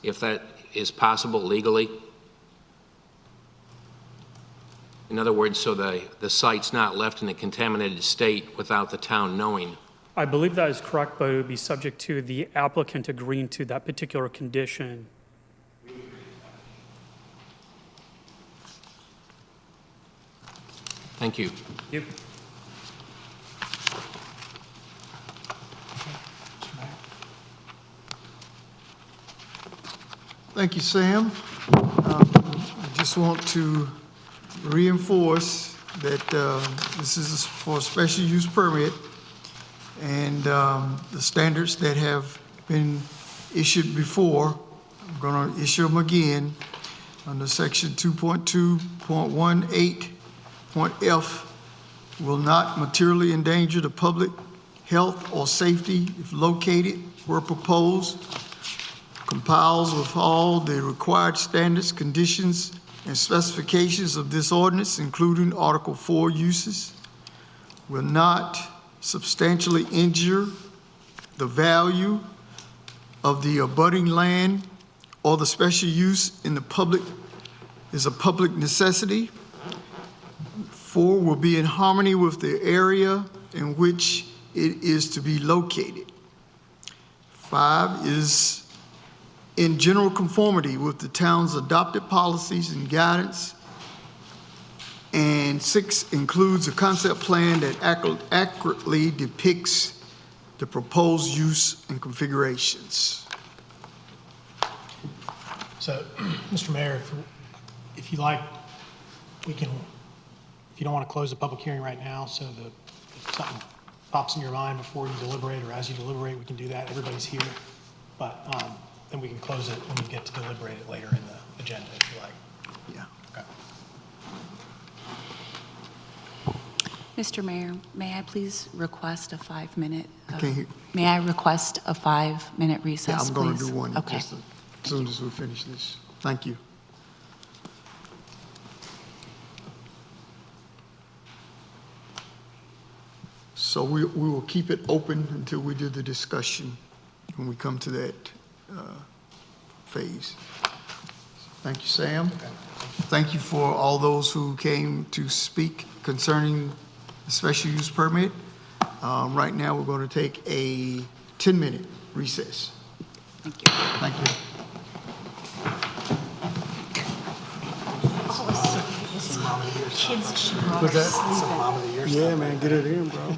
Speaker 14: if that is possible legally. In other words, so the site's not left in a contaminated state without the town knowing.
Speaker 7: I believe that is correct, but it would be subject to the applicant agreeing to that particular condition.
Speaker 14: Thank you.
Speaker 7: Thank you.
Speaker 2: Thank you, Sam. I just want to reinforce that this is for a special use permit, and the standards that have been issued before, I'm going to issue them again under section 2.2.18.f, will not materially endanger the public health or safety if located where proposed, complies with all the required standards, conditions, and specifications of this ordinance, including Article 4 uses. will not substantially injure the value of the abutting land or the special use in the public is a public necessity. 4, will be in harmony with the area in which it is to be located. 5, is in general conformity with the town's adopted policies and guidance. And 6, includes a concept plan that accurately depicts the proposed use and configurations.
Speaker 3: So, Mr. Mayor, if you like, we can, if you don't want to close the public hearing right now, so that if something pops in your mind before you deliberate or as you deliberate, we can do that. Everybody's here. But then we can close it when you get to deliberate it later in the agenda, if you like.
Speaker 2: Yeah.
Speaker 3: Okay.
Speaker 4: Mr. Mayor, may I please request a 5-minute?
Speaker 2: Okay.
Speaker 4: May I request a 5-minute recess,
Speaker 2: Yeah, I'm going to
Speaker 4: please?
Speaker 2: do one
Speaker 4: Okay.
Speaker 2: just as soon as we finish this. Thank you. So we will keep it open until we do the discussion when we come to that phase. Thank you, Sam. Thank you for all those who came to speak concerning the special use permit. Right now, we're going to take a 10-minute recess.
Speaker 4: Thank you.
Speaker 2: Thank you.
Speaker 4: Kids should
Speaker 5: Was that? Yeah, man, get it in, bro.